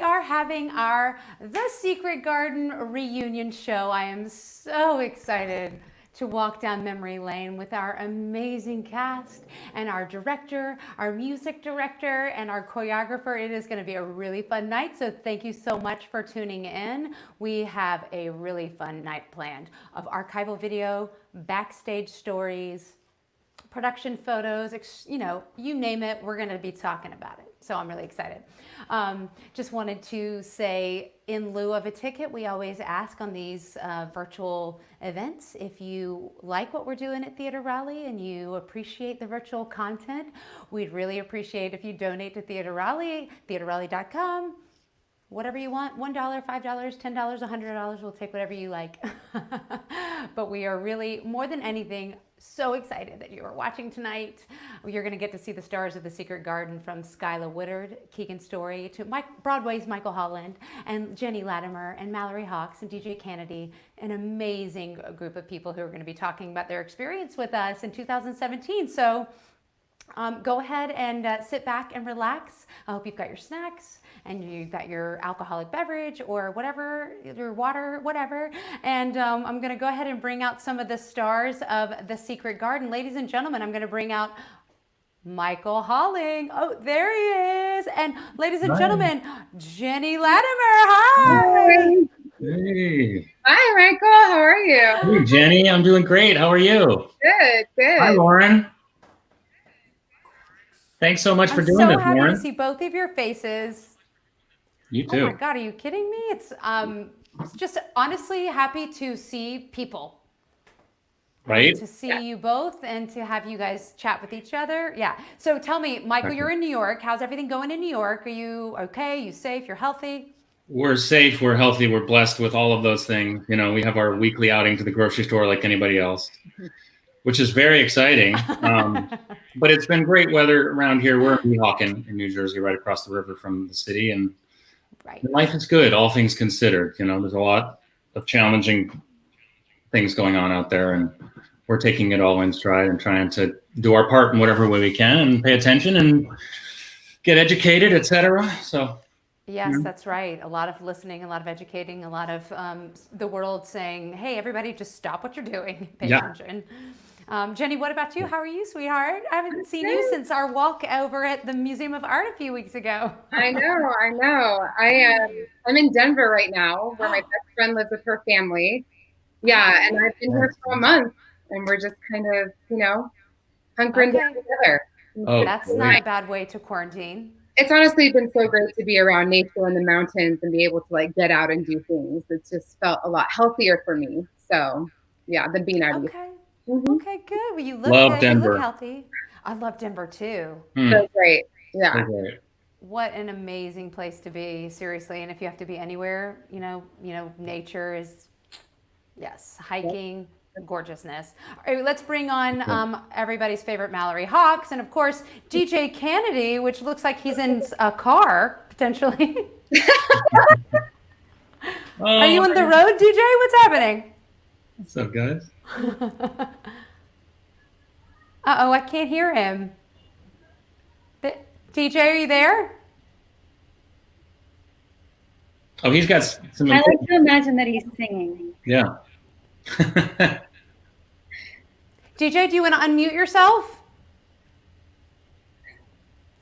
are having our The Secret Garden reunion show. I am so excited to walk down memory lane with our amazing cast and our director, our music director, and our choreographer. It is going to be a really fun night, so thank you so much for tuning in. We have a really fun night planned of archival video, backstage stories, production photos, you name it, we're going to be talking about it. So I'm really excited. Just wanted to say, in lieu of a ticket, we always ask on these virtual events, if you like what we're doing at Theater Raleigh and you appreciate the virtual content, we'd really appreciate if you donate to Theater Raleigh, theaterraleigh.com. Whatever you want, $1, $5, $10, $100, we'll take whatever you like. But we are really, more than anything, so excited that you are watching tonight. You're going to get to see the stars of The Secret Garden, from Skyla Woodard, Keegan Story, to Broadway's Michael Holland, and Jenny Latimer, and Mallory Hawks, and DJ Kennedy, an amazing group of people who are going to be talking about their experience with us in 2017. So go ahead and sit back and relax. I hope you've got your snacks and you've got your alcoholic beverage or whatever, your water, whatever. And I'm going to go ahead and bring out some of the stars of The Secret Garden. Ladies and gentlemen, I'm going to bring out Michael Holling. Oh, there he is. And ladies and gentlemen, Jenny Latimer. Hi. Hey. Hi, Michael. How are you? Hey, Jenny. I'm doing great. How are you? Good, good. Hi, Lauren. Thanks so much for doing this, Lauren. I'm so happy to see both of your faces. You too. Oh my God, are you kidding me? It's just honestly happy to see people. Right? To see you both and to have you guys chat with each other. Yeah. So tell me, Michael, you're in New York. How's everything going in New York? Are you okay? You safe? You're healthy? We're safe. We're healthy. We're blessed with all of those things. You know, we have our weekly outing to the grocery store like anybody else, which is very exciting. But it's been great weather around here. We're in Weehawken in New Jersey, right across the river from the city. And life is good, all things considered. You know, there's a lot of challenging things going on out there, and we're taking it all in stride and trying to do our part in whatever way we can and pay attention and get educated, etc. So yes, that's right. A lot of listening, a lot of educating, a lot of the world saying, hey, everybody, just stop what you're doing. Pay attention. Jenny, what about you? How are you, sweetheart? I haven't seen you since our walk over at the Museum of Art a few weeks ago. I know. I'm in Denver right now, where my best friend lives with her family. Yeah, and I've been here for a month, and we're just kind of, hunkering down together. Oh, that's not a bad way to quarantine. It's honestly been so great to be around nature and the mountains and be able to get out and do things. It's just felt a lot healthier for me. So yeah, than being out of Okay, good. Well, you look love good. Denver. You look healthy. I love Denver too. So great. Yeah. So great. What an amazing place to be, seriously. And if you have to be anywhere, nature is, yes, hiking, gorgeousness. All right, let's bring on everybody's favorite Mallory Hawks, and of course DJ Kennedy, which looks like he's in a car potentially. Are you on the road, DJ? What's happening? What's up, guys? Uh-oh, I can't hear him. DJ, are you there? Oh, he's got some. I like to imagine that he's singing. Yeah. DJ, do you want to unmute yourself?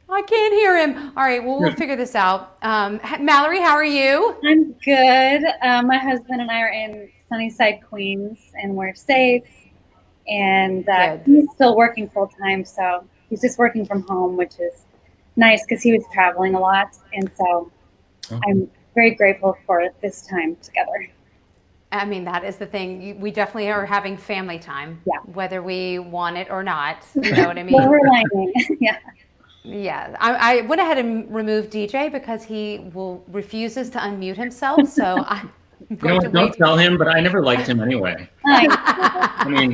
I can't hear him. All right, well, we'll figure this out. Mallory, how are you? I'm good. My husband and I are in Sunnyside, Queens, and we're safe. And he's still working full time, so he's just working from home, which is nice because he was traveling a lot. And so I'm very grateful for this time together. I mean, that is the thing. We definitely are having family time, whether we want it or not. You know what I mean? Silver lining. Yeah. I went ahead and removed DJ because he refuses to unmute himself. So I'm going to don't tell him, but I never liked him anyway. I mean,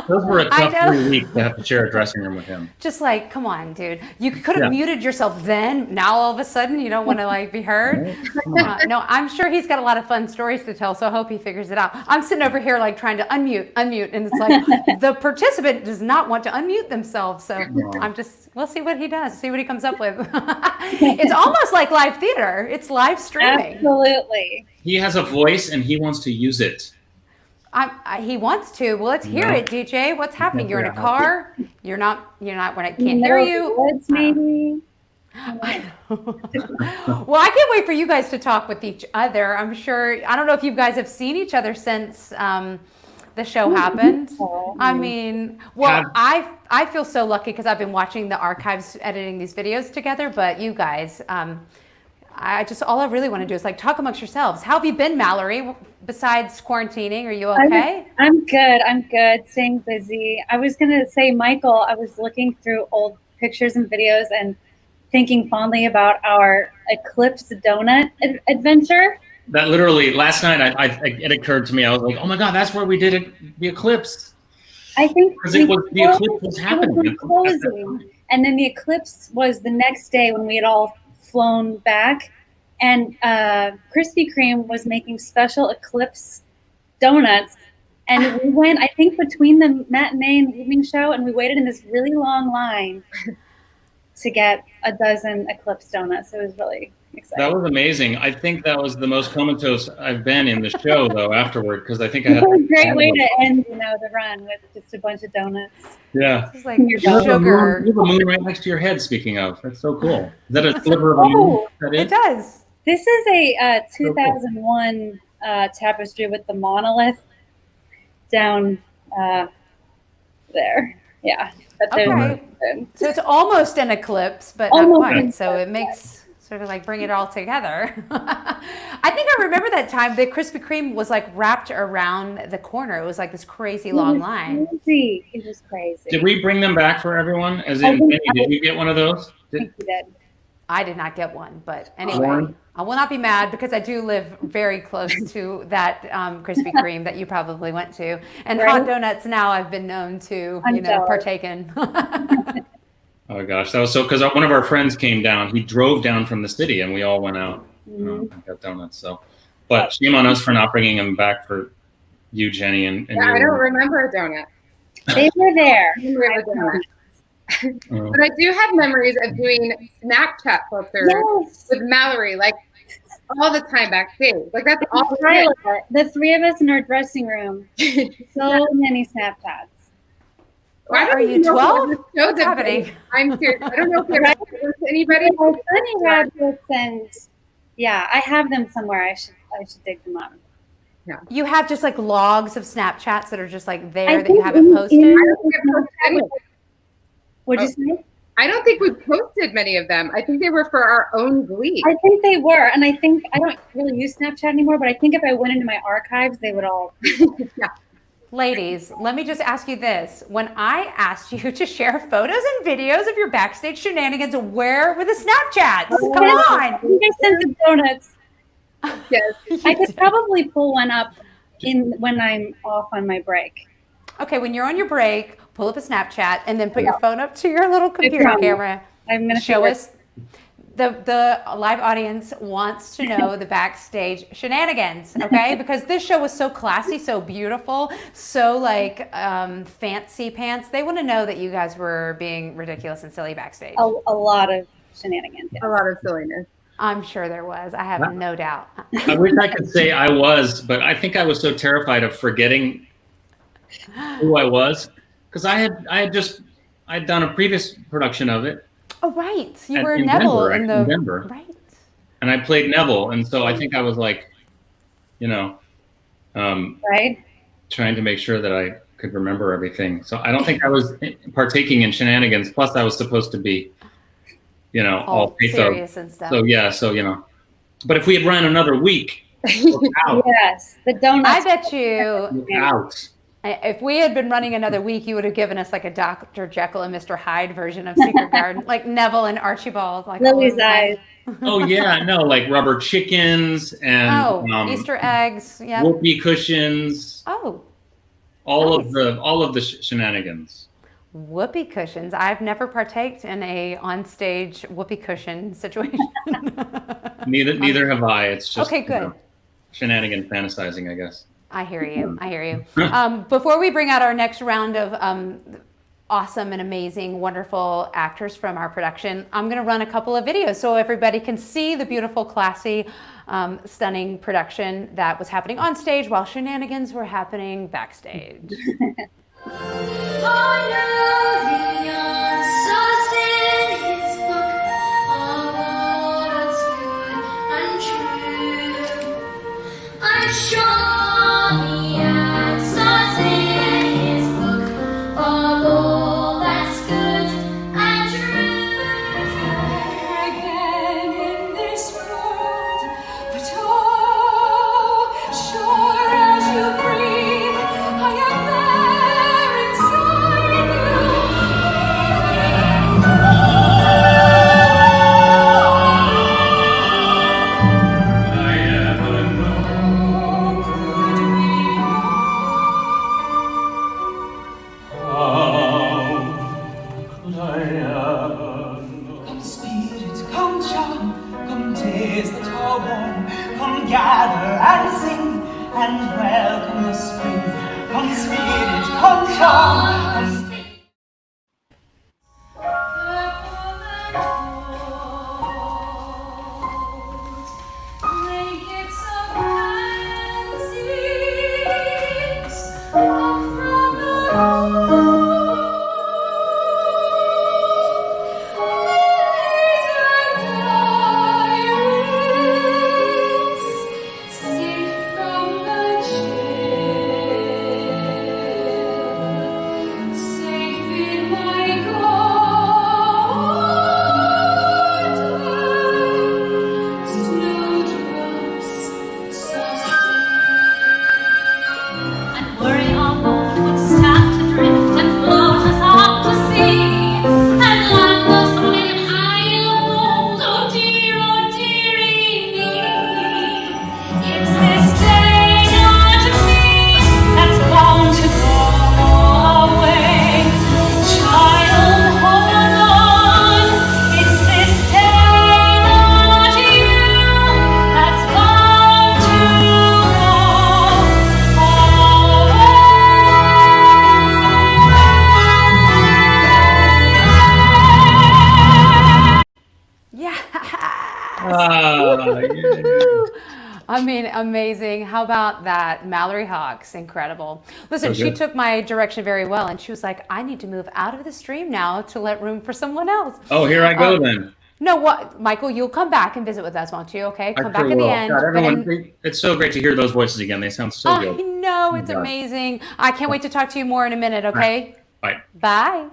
those were a tough 3 weeks to have to share a dressing room with him. Just like, come on, dude. You could have muted yourself then. Now all of a sudden you don't want to like be heard. No, I'm sure he's got a lot of fun stories to tell, so I hope he figures it out. I'm sitting over here like trying to unmute, and it's like the participant does not want to unmute themselves. So we'll see what he does, see what he comes up with. It's almost like live theater. It's live streaming. Absolutely. He has a voice and he wants to use it. He wants to. Well, let's hear it, DJ. What's happening? You're in a car. You're not when I can't hear you. Woods, maybe. Well, I can't wait for you guys to talk with each other. I'm sure. I don't know if you guys have seen each other since the show happened. I mean, well, I feel so lucky because I've been watching the archives, editing these videos together. But you guys, all I really want to do is like talk amongst yourselves. How have you been, Mallory? Besides quarantining, are you okay? I'm good. Staying busy. I was gonna say, Michael, I was looking through old pictures and videos and thinking fondly about our Eclipse donut adventure. That literally last night, it occurred to me. I was like, oh my God, that's where we did it. The eclipse. I think the eclipse was happening. Closing. And then the eclipse was the next day when we had all flown back. And Krispy Kreme was making special Eclipse donuts. And we went, I think, between the matinee and the evening show, and we waited in this really long line to get a dozen Eclipse donuts. It was really exciting. That was amazing. I think that was the most comatose I've been in the show, though, afterward, because I think I had a great way to end, the run with just a bunch of donuts. Yeah. It's like sugar. You have a moon right next to your head, speaking of. That's so cool. Is that a sliver of a moon? It does. This is a 2001 tapestry with the monolith down there. Yeah. Okay. So it's almost an eclipse, but not quite. So it makes sort of like bring it all together. I think I remember that time that Krispy Kreme was like wrapped around the corner. It was like this crazy long line. It was crazy. Did we bring them back for everyone? As in, Penny, did you get one of those? I think you did. I did not get one, but anyway, I will not be mad because I do live very close to that Krispy Kreme that you probably went to. And hot donuts now I've been known to, partake in. Oh gosh, that was so, because one of our friends came down. He drove down from the city and we all went out and got donuts. So, but shame on us for not bringing them back for you, Jenny. And I don't remember a donut. They were there. But I do have memories of doing Snapchat filters with Mallory, like all the time backstage. Like that's all the three of us in our dressing room. So many Snapchats. Why are you 12? What's happening? I'm serious. I don't know if they're to anybody. Funny rabbits, and I have them somewhere. I should dig them up. Yeah. You have just like logs of Snapchats that are just like there that you haven't posted. What'd you say? I don't think we posted many of them. I think they were for our own glee. I think they were. And I think I don't really use Snapchat anymore, but I think if I went into my archives, they would all. Ladies, let me just ask you this. When I asked you to share photos and videos of your backstage shenanigans, where were the Snapchats? Come on. I think I sent the donuts. Yes. I could probably pull one up when I'm off on my break. Okay, when you're on your break, pull up a Snapchat and then put your phone up to your little computer camera. I'm going to show us. The live audience wants to know the backstage shenanigans, okay? Because this show was so classy, so beautiful, so like fancy pants. They want to know that you guys were being ridiculous and silly backstage. A lot of shenanigans. Yes. A lot of silliness. I'm sure there was. I have no doubt. I wish I could say I was, but I think I was so terrified of forgetting who I was, because I had done a previous production of it. Oh right, you were Neville in Denver, right? And I played Neville, and so I think I was like, right, trying to make sure that I could remember everything. So I don't think I was partaking in shenanigans. Plus, I was supposed to be, all serious and stuff. So but if we had run another week, yes, the donuts. I bet you out. If we had been running another week, you would have given us like a Dr. Jekyll and Mr. Hyde version of Secret Garden, like Neville and Archibald, like Lily's eyes. Oh yeah, no, like rubber chickens and Easter eggs, whoopee cushions. Oh, all of the shenanigans. Whoopee cushions. I've never partaked in a onstage whoopee cushion situation. Neither have I. It's just okay, good. Shenanigan fantasizing, I guess. I hear you. I hear you. Before we bring out our next round of awesome and amazing, wonderful actors from our production, I'm going to run a couple of videos so everybody can see the beautiful, classy, stunning production that was happening on stage while shenanigans were happening backstage. I mean, amazing. How about that? Mallory Hawks, incredible. Listen, she took my direction very well, and she was like, I need to move out of the stream now to let room for someone else. Oh, here I go then. No, what, Michael, you'll come back and visit with us, won't you? Okay, come back at the end. God, everyone, it's so great to hear those voices again. They sound so good. I know, it's amazing. I can't wait to talk to you more in a minute, okay? Bye. Bye.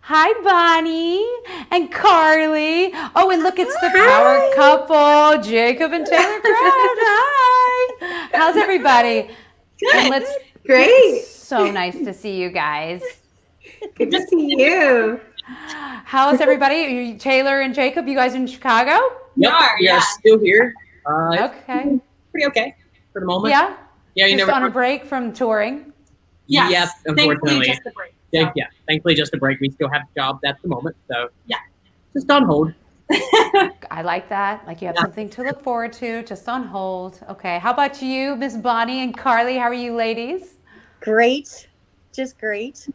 Hi, Bonnie and Carly. Oh, and look, it's the power couple, Jacob and Taylor Crowd. Hi. How's everybody? And Great. So nice to see you guys. Good to see you. How's everybody? Taylor and Jacob, you guys in Chicago? Yep, we are still here. Okay. Pretty okay for the moment. Yeah? Yeah, just on a break from touring? Yes, yep, unfortunately. Thankfully, just a break. Yeah, thankfully just a break. We still have jobs at the moment, so yeah, just on hold. I like that. Like you have something to look forward to, just on hold. Okay. How about you, Miss Bonnie and Carly? How are you ladies? Great. Just great.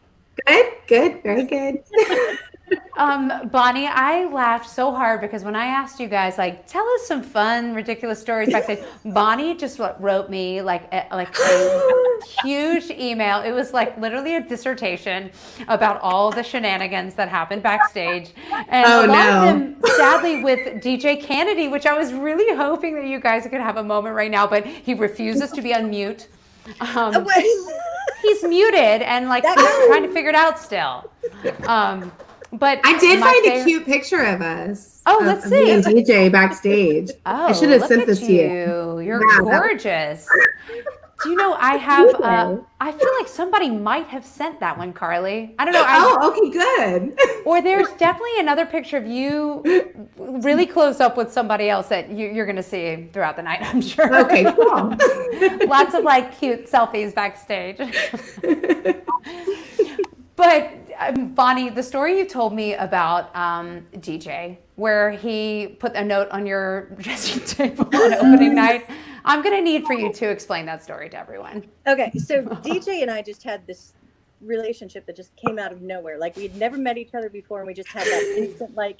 Good. Very good. Bonnie, I laughed so hard because when I asked you guys, like, tell us some fun, ridiculous stories backstage, Bonnie just wrote me like a huge email. It was like literally a dissertation about all the shenanigans that happened backstage. And a lot of them, sadly, with DJ Kennedy, which I was really hoping that you guys could have a moment right now, but he refuses to be unmute. He's muted and like he's trying to figure it out still. But I did find a cute picture of us. Oh, let's see. Me and DJ backstage. Oh, I should have sent this to you. You're gorgeous. Do you know I have? I feel like somebody might have sent that one, Carly. I don't know. Okay, good. Or there's definitely another picture of you really close up with somebody else that you're going to see throughout the night, I'm sure. Okay, cool. Lots of like cute selfies backstage. But Bonnie, the story you told me about DJ, where he put a note on your dressing table on opening night, I'm going to need for you to explain that story to everyone. Okay, so DJ and I just had this relationship that just came out of nowhere. Like we had never met each other before, and we just had that instant, like,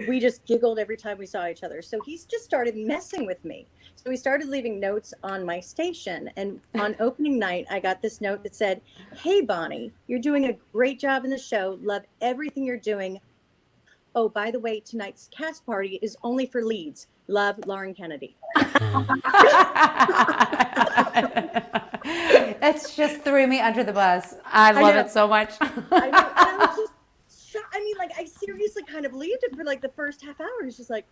we just giggled every time we saw each other. So he's just started messing with me. So he started leaving notes on my station. And on opening night, I got this note that said, "Hey, Bonnie, you're doing a great job in the show. Love everything you're doing. Oh, by the way, tonight's cast party is only for leads. Love, Lauren Kennedy." That's just threw me under the bus. I love it so much. I know, and I was just I mean, like, I seriously kind of believed it for like the first half hour. It's just like,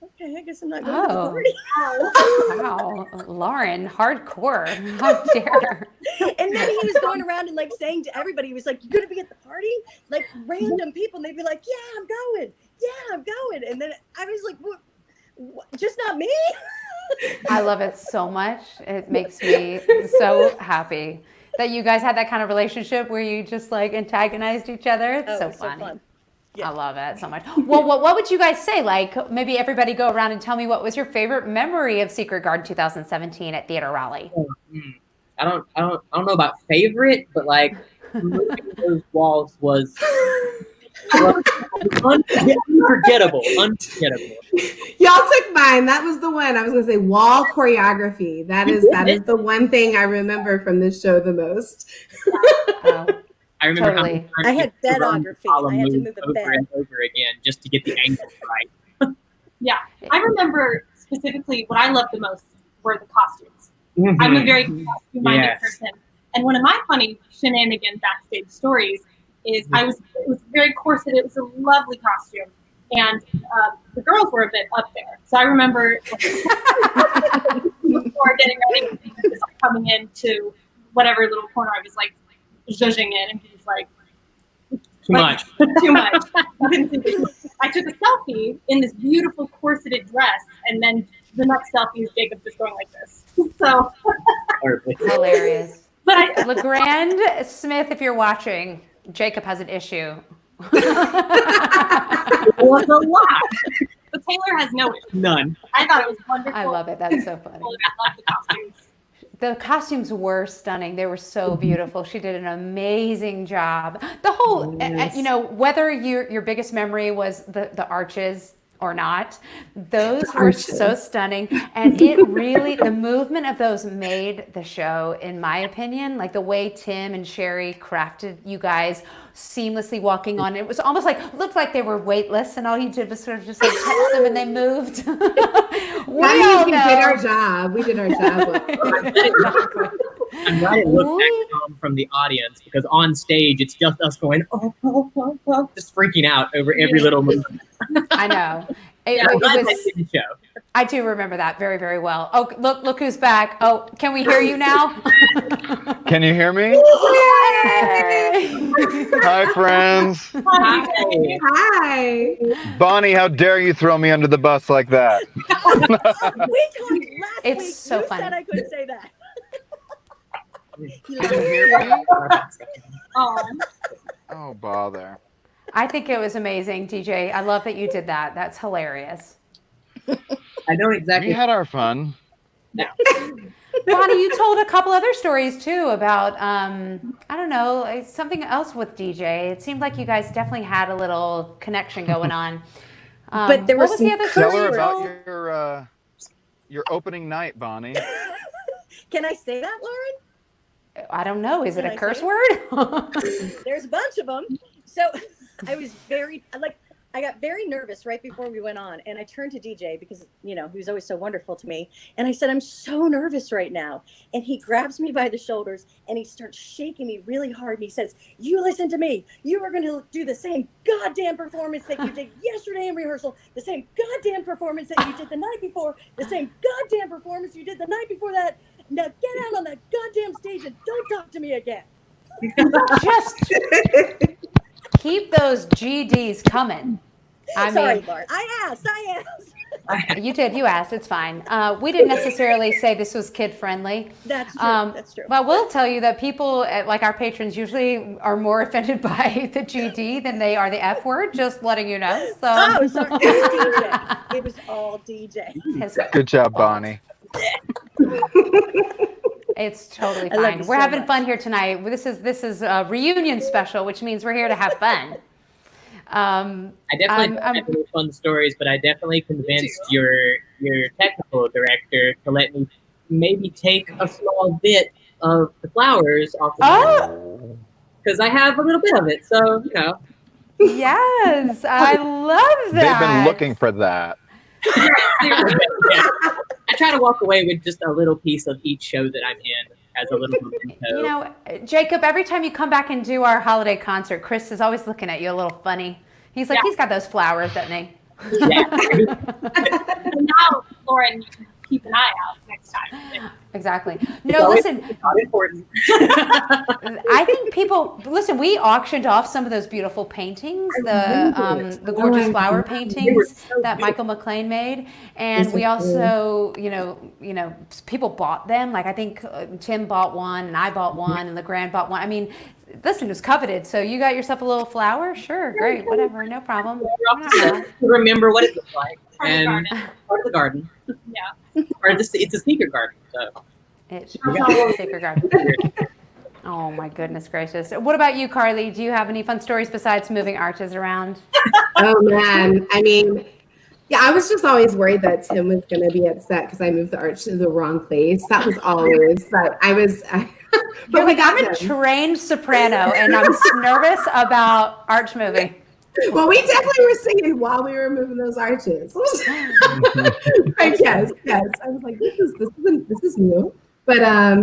okay, I guess I'm not going to the party. Wow, Lauren, hardcore. How dare. And then he was going around and like saying to everybody, he was like, "You gonna be at the party?" Like random people, and they'd be like, "Yeah, I'm going. Yeah, I'm going." And then I was like, what? Just not me? I love it so much. It makes me so happy that you guys had that kind of relationship where you just like antagonized each other. It's so funny. Fun. Yeah. I love it so much. Well, what would you guys say? Like maybe everybody go around and tell me what was your favorite memory of Secret Garden 2017 at Theater Raleigh? I don't know about favorite, but like moving those walls was unforgettable. Y'all took mine. That was the one. I was gonna say wall choreography. That is the one thing I remember from this show the most. I remember Totally. I had bedography. I had to move the over bed and over again just to get the angle right. Yeah, I remember specifically what I loved the most were the costumes. Mm-hmm. I'm a very costume-minded person, and one of my funny shenanigan backstage stories is it was very corset. It was a lovely costume, and the girls were a bit up there. So I remember before getting ready, just coming into whatever little corner I was like zhuzhing in, and he was like, Too much. I took a selfie in this beautiful corseted dress, and then the next selfie is Jacob just going like this. So Hilarious. But LeGrand Smith, if you're watching, Jacob has an issue. It was a lot. But Taylor has no issue. None. I thought it was wonderful. I love it. That's so funny. I love the costumes. The costumes were stunning. They were so beautiful. She did an amazing job. The whole, whether your biggest memory was the arches or not, those were so stunning. And it really, the movement of those made the show, in my opinion, like the way Tim and Sherry crafted you guys seamlessly walking on. It was almost like, looked like they were weightless, and all you did was sort of just like touch them and they moved. We did our job. We did our job. I'm glad it looked back from the audience, because on stage it's just us going, just freaking out over every little movement. I know. I do remember that very, very well. Oh, look who's back. Oh, can we hear you now? Can you hear me? Hi, friends. Hi. Bonnie, how dare you throw me under the bus like that? We talked last week. It's so you funny. said I couldn't say that. Can you hear me? Oh, bother. I think it was amazing, DJ. I love that you did that. That's hilarious. I don't exactly. We had our fun. No. Bonnie, you told a couple other stories too about, I don't know, like something else with DJ. It seemed like you guys definitely had a little connection going on. But there was the other Tell her story? about your opening night, Bonnie. Can I say that, Lauren? I don't know. Is it Can a I curse say word? There's a bunch of them. So I was I got very nervous right before we went on, and I turned to DJ because, he was always so wonderful to me. And I said, "I'm so nervous right now." And he grabs me by the shoulders and he starts shaking me really hard. And he says, "You listen to me. You are going to do the same goddamn performance that you did yesterday in rehearsal, the same goddamn performance that you did the night before, the same goddamn performance you did the night before that. Now get out on that goddamn stage and don't talk to me again. Just keep those GDs coming. Sorry, Lauren. I asked. You did. You asked. It's fine. We didn't necessarily say this was kid friendly. That's true. That's true. But we'll tell you that people, like our patrons, usually are more offended by the GD than they are the F word. Just letting you know. So. Oh, sorry. It was DJ. It was all DJ. Good job, Bonnie. It's totally fine. We're having fun here tonight. This is a reunion special, which means we're here to have fun. I definitely have really fun stories, but I definitely convinced your technical director to let me maybe take a small bit of the flowers off the because I have a little bit of it. So, you know. Yes, I love that. They've been looking for that. Yeah. I try to walk away with just a little piece of each show that I'm in as a little memento. You know, Jacob, every time you come back and do our holiday concert, Chris is always looking at you a little funny. He's like, he's got those flowers, doesn't he? Yeah. And now, Lauren, you can keep an eye out next time. Exactly. No, listen. It's not important. I think people listen. We auctioned off some of those beautiful paintings, the gorgeous flower paintings that Michael McLean made, and we also, you know, people bought them. Like I think Tim bought one, and I bought one, and LeGrand bought one. I mean, listen, it was coveted. So you got yourself a little flower? Sure, great, whatever, no problem. Remember what it looks like, and part of the garden. Yeah. Or it's a sneaker garden. So. It's a sacred garden. Oh my goodness gracious! What about you, Carly? Do you have any fun stories besides moving arches around? Oh man, I mean, yeah, I was just always worried that Tim was going to be upset because I moved the arch to the wrong place. That was always that but we got I'm a trained soprano, and I'm nervous about arch moving. Well, we definitely were singing while we were moving those arches. Like, yes. I was like, this is new. But yeah,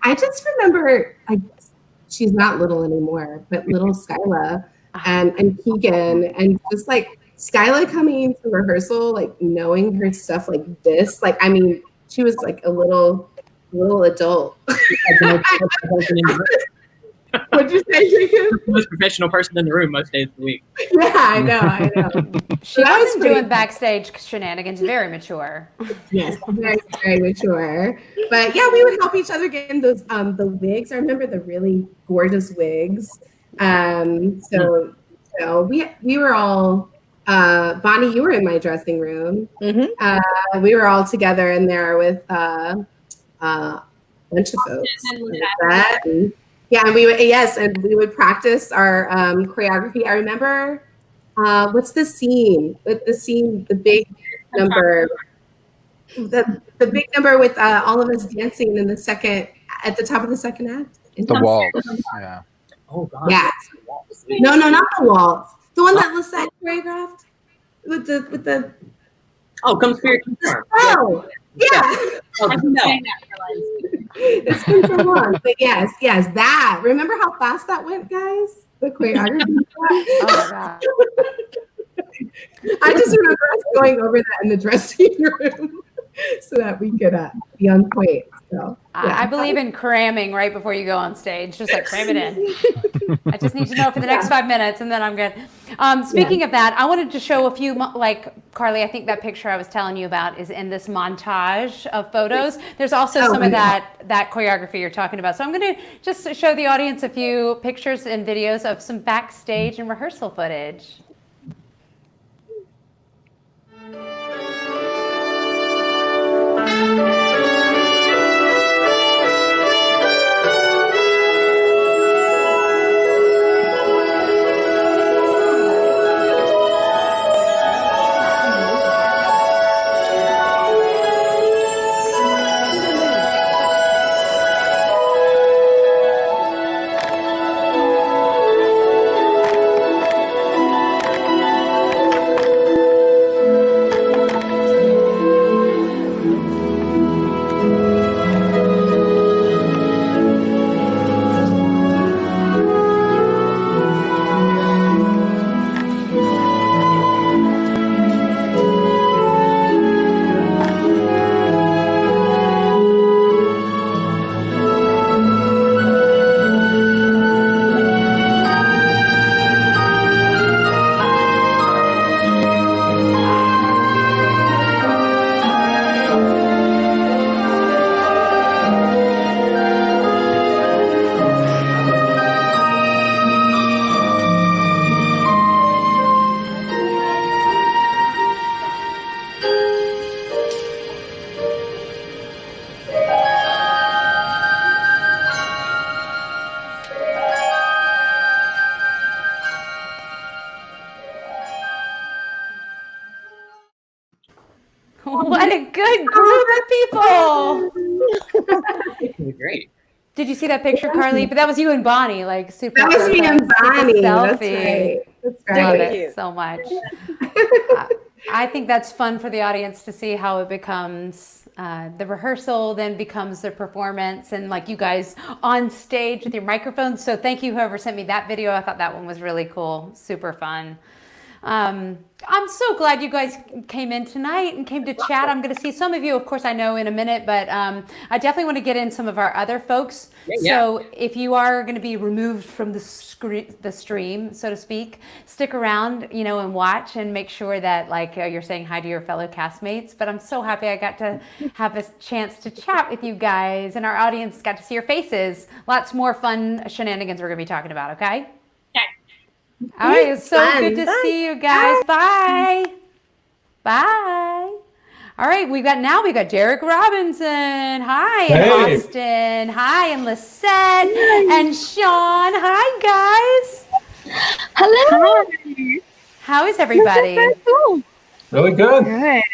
I just remember she's not little anymore, but little Skyla and Keegan, and just like Skyla coming to rehearsal, like knowing her stuff like this. Like, I mean, she was like a little adult. What'd you say, Jacob? The most professional person in the room most days of the week. Yeah, I know. She wasn't doing backstage shenanigans. Very mature. Yes, very, very mature. But yeah, we would help each other get in those the wigs. I remember the really gorgeous wigs. So we were all Bonnie, you were in my dressing room. Mm-hmm. We were all together in there with a bunch of folks. And we would practice our choreography. I remember what's the scene? The big number, the big number with all of us dancing in at the top of the second act. The waltz. Yeah. Oh God. Yeah. No, not the waltz. The one that Lisette choreographed with the. Oh, Come Spirit. Oh, yeah. It's been so long, but yes, that. Remember how fast that went, guys? The choreography. Oh my God. I just remember us going over that in the dressing room so that we could be on point. So, yeah. I believe in cramming right before you go on stage. Just like cram it in. I just need to know for the next 5 minutes, and then I'm good. Speaking of that, I wanted to show a few, like Carly, I think that picture I was telling you about is in this montage of photos. There's also some of that choreography you're talking about. So I'm going to just show the audience a few pictures and videos of some backstage and rehearsal footage. What a good group of people. It was great. Did you see that picture, Carly? But that was you and Bonnie, like super. That was me and Bonnie. That's Selfie. right. That's Love right. it so much. I think that's fun for the audience to see how it becomes the rehearsal, then becomes the performance, and like you guys on stage with your microphones. So thank you, whoever sent me that video. I thought that one was really cool, super fun. I'm so glad you guys came in tonight and came to chat. I'm going to see some of you, of course, I know in a minute, but I definitely want to get in some of our other folks. Yeah. So if you are going to be removed from the stream, so to speak, stick around, and watch and make sure that like you're saying hi to your fellow castmates. But I'm so happy I got to have a chance to chat with you guys, and our audience got to see your faces. Lots more fun shenanigans we're going to be talking about, okay? All right, it's so good to see you guys. Bye. Bye. All right, we got Derek Robinson. Hi, and Austin. Hi, and Lisette and Sean. Hi, guys. Hello. Hi. How is everybody? Really good.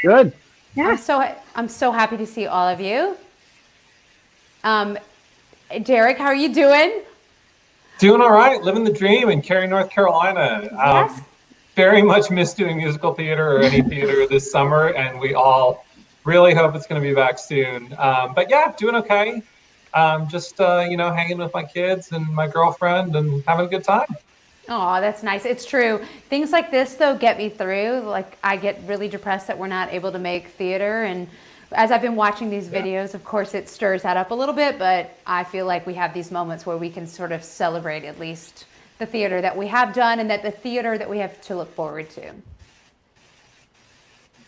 Good. Yeah. I'm so happy to see all of you. Derek, how are you doing? Doing all right, living the dream in Cary, North Carolina. Yes. Very much missed doing musical theater or any theater this summer, and we all really hope it's going to be back soon. But yeah, doing okay. Just hanging with my kids and my girlfriend and having a good time. Oh, that's nice. It's true. Things like this, though, get me through. Like, I get really depressed that we're not able to make theater, and as I've been watching these videos, of course, it stirs that up a little bit, but I feel like we have these moments where we can sort of celebrate at least the theater that we have done and that the theater that we have to look forward to.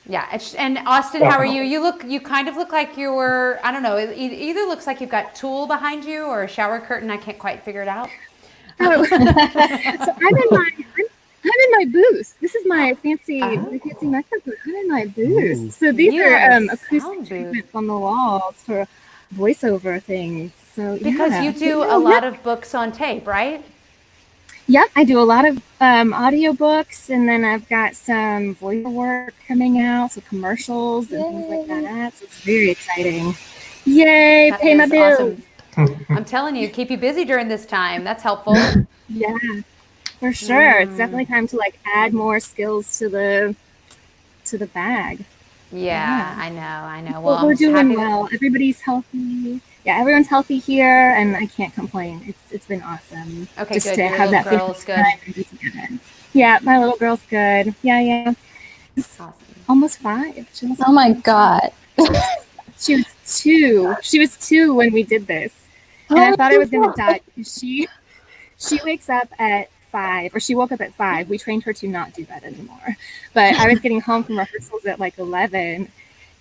Yeah, and Austin, how are you? You kind of look like you were, I don't know, it either looks like you've got tulle behind you or a shower curtain. I can't quite figure it out. Oh. So I'm in my booth. This is my fancy microphone. I'm in my booth. So these are acoustic treatments on the walls for voiceover things. So because you do a lot of books on tape, right? Yep, I do a lot of audio books, and then I've got some voiceover work coming out, so commercials and things like that. So it's very exciting. Yay! That pay my bills. Awesome. I'm telling you, keep you busy during this time. That's helpful. Yeah. For sure. It's definitely time to like add more skills to the bag. Yeah. I know. Well, we're doing well. Everybody's healthy. Yeah, everyone's healthy here, and I can't complain. It's been awesome. Okay, just good. to Your have that girl's good. Yeah, my little girl's good. Yeah. Awesome. Almost 5. Oh my God. She was 2. She was 2 when we did this, and I thought I was gonna die. She wakes up at 5, or she woke up at 5. We trained her to not do that anymore. But I was getting home from rehearsals at like 11,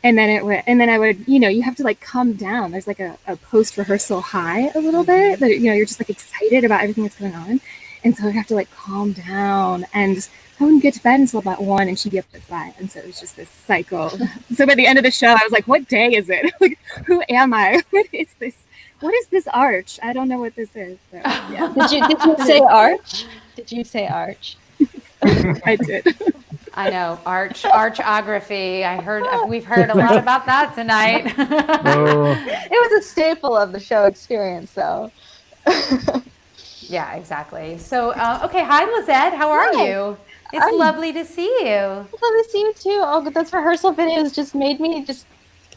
and then I would, you have to like calm down. There's like a post-rehearsal high a little bit. That, you're just like excited about everything that's going on, and so I'd have to like calm down. And I wouldn't get to bed until about 1, and she'd be up at 5, and so it was just this cycle. So by the end of the show, I was like, "What day is it? Like, who am I? What is this? What is this arch? I don't know what this is." So, yeah. Did you say arch? Did you say arch? I did. I know, archography. We've heard a lot about that tonight. It was a staple of the show experience, though. Yeah, exactly. So, okay, hi, Lizette. How are you? It's lovely to see you. Lovely to see you too. Oh, those rehearsal videos just made me just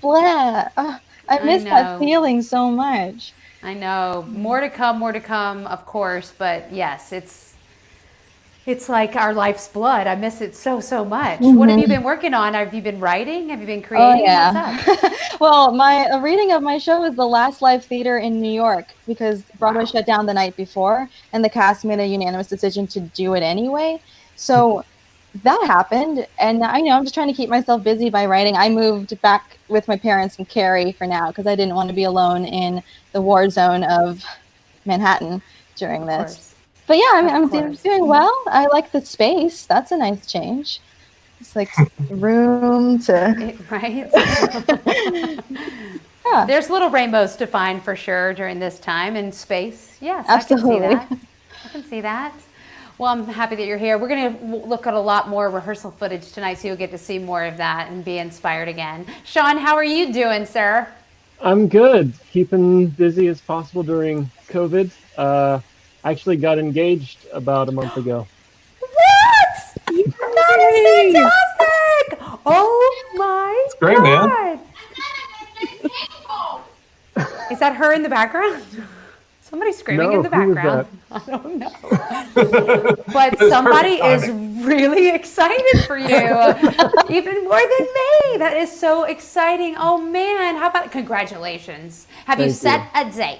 blah. I miss that feeling so much. I know. More to come, of course. But yes, it's like our life's blood. I miss it so much. Mm-hmm. What have you been working on? Have you been writing? Have you been creating? Oh, yeah. Well, a reading of my show is the last live theater in New York because Broadway shut down the night before, and the cast made a unanimous decision to do it anyway. So that happened, and I'm just trying to keep myself busy by writing. I moved back with my parents in Cary for now because I didn't want to be alone in the war zone of Manhattan during this. But yeah, I'm doing well. I like the space. That's a nice change. It's like room to... Right? Yeah. There's little rainbows to find for sure during this time in space. Yes, absolutely. I can see that. Well, I'm happy that you're here. We're going to look at a lot more rehearsal footage tonight, so you'll get to see more of that and be inspired again. Sean, how are you doing, sir? I'm good. Keeping busy as possible during COVID. I actually got engaged about a month ago. What? That is fantastic! Oh my It's great, God. man. Is that her in the background? Somebody's screaming in the background. I don't know. But somebody is really excited for you, even more than me. That is so exciting. Oh man, how about congratulations? Have you set a date?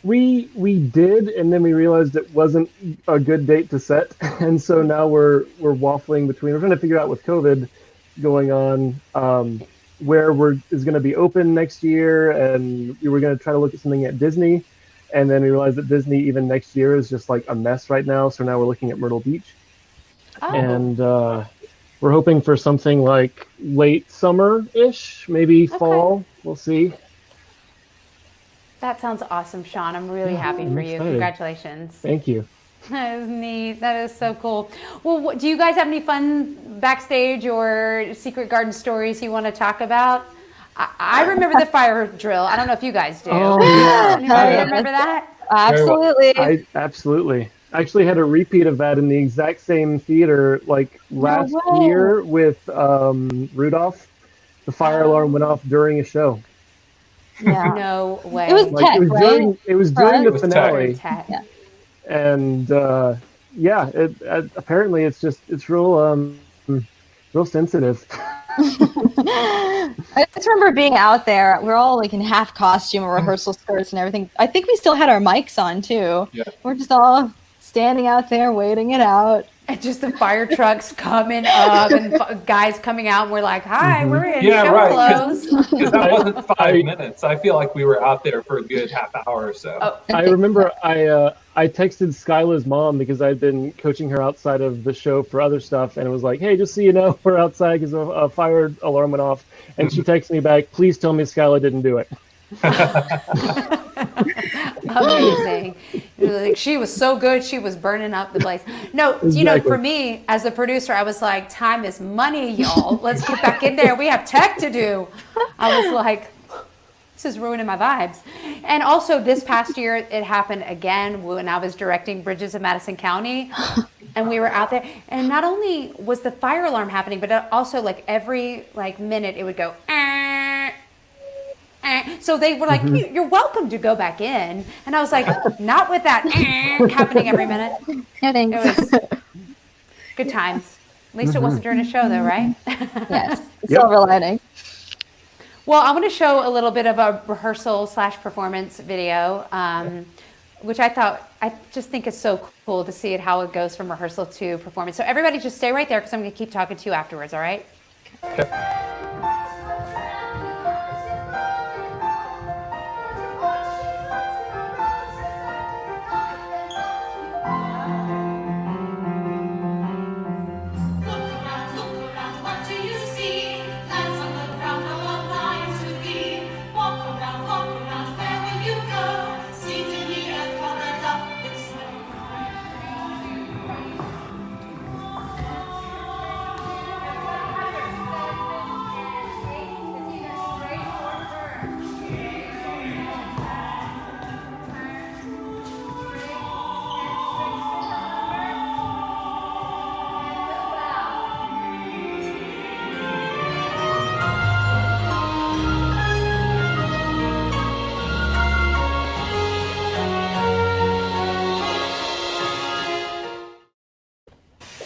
We did, and then we realized it wasn't a good date to set, and so now we're waffling between. We're trying to figure out with COVID going on where is going to be open next year, and we were going to try to look at something at Disney, and then we realized that Disney even next year is just like a mess right now. So now we're looking at Myrtle Beach, and we're hoping for something like late summer-ish, maybe fall. We'll see. That sounds awesome, Sean. I'm really happy for you. Excited. Congratulations. Thank you. That is neat. That is so cool. Well, do you guys have any fun backstage or Secret Garden stories you want to talk about? I remember the fire drill. I don't know if you guys do. Oh, yeah. Anybody remember that? Absolutely. Absolutely. I actually had a repeat of that in the exact same theater like last year with Rudolph. The fire alarm went off during a show. Yeah. No way. It was tech, right? It was during the It was finale. Tech. Yeah. And apparently it's real sensitive. I just remember being out there. We're all like in half costume or rehearsal skirts and everything. I think we still had our mics on too. Yeah. We're just all standing out there waiting it out. And just the fire trucks coming up and guys coming out, and we're like, "Hi, we're in show clothes." Because that wasn't 5 minutes. I feel like we were out there for a good half hour or so. I remember I texted Skyla's mom because I'd been coaching her outside of the show for other stuff, and it was like, "Hey, just so you know, we're outside because a fire alarm went off." And she texted me back, "Please tell me Skyla didn't do it." Amazing. Like, she was so good, she was burning up the place. No, you know, for me as a producer, I was like, time is money, y'all. Let's get back in there. We have tech to do. I was like, this is ruining my vibes. And also this past year, it happened again when I was directing Bridges of Madison County. And we were out there, and not only was the fire alarm happening, but also like every minute it would go, so they were like, "You're welcome to go back in," and I was like, "Not with that happening every minute." No thanks. It was good times. At least it wasn't during a show, though, right? Yes, silver lining. Well, I want to show a little bit of a rehearsal/performance video, which I just think is so cool to see how it goes from rehearsal to performance. So everybody, just stay right there because I'm going to keep talking to you afterwards. All right? Okay.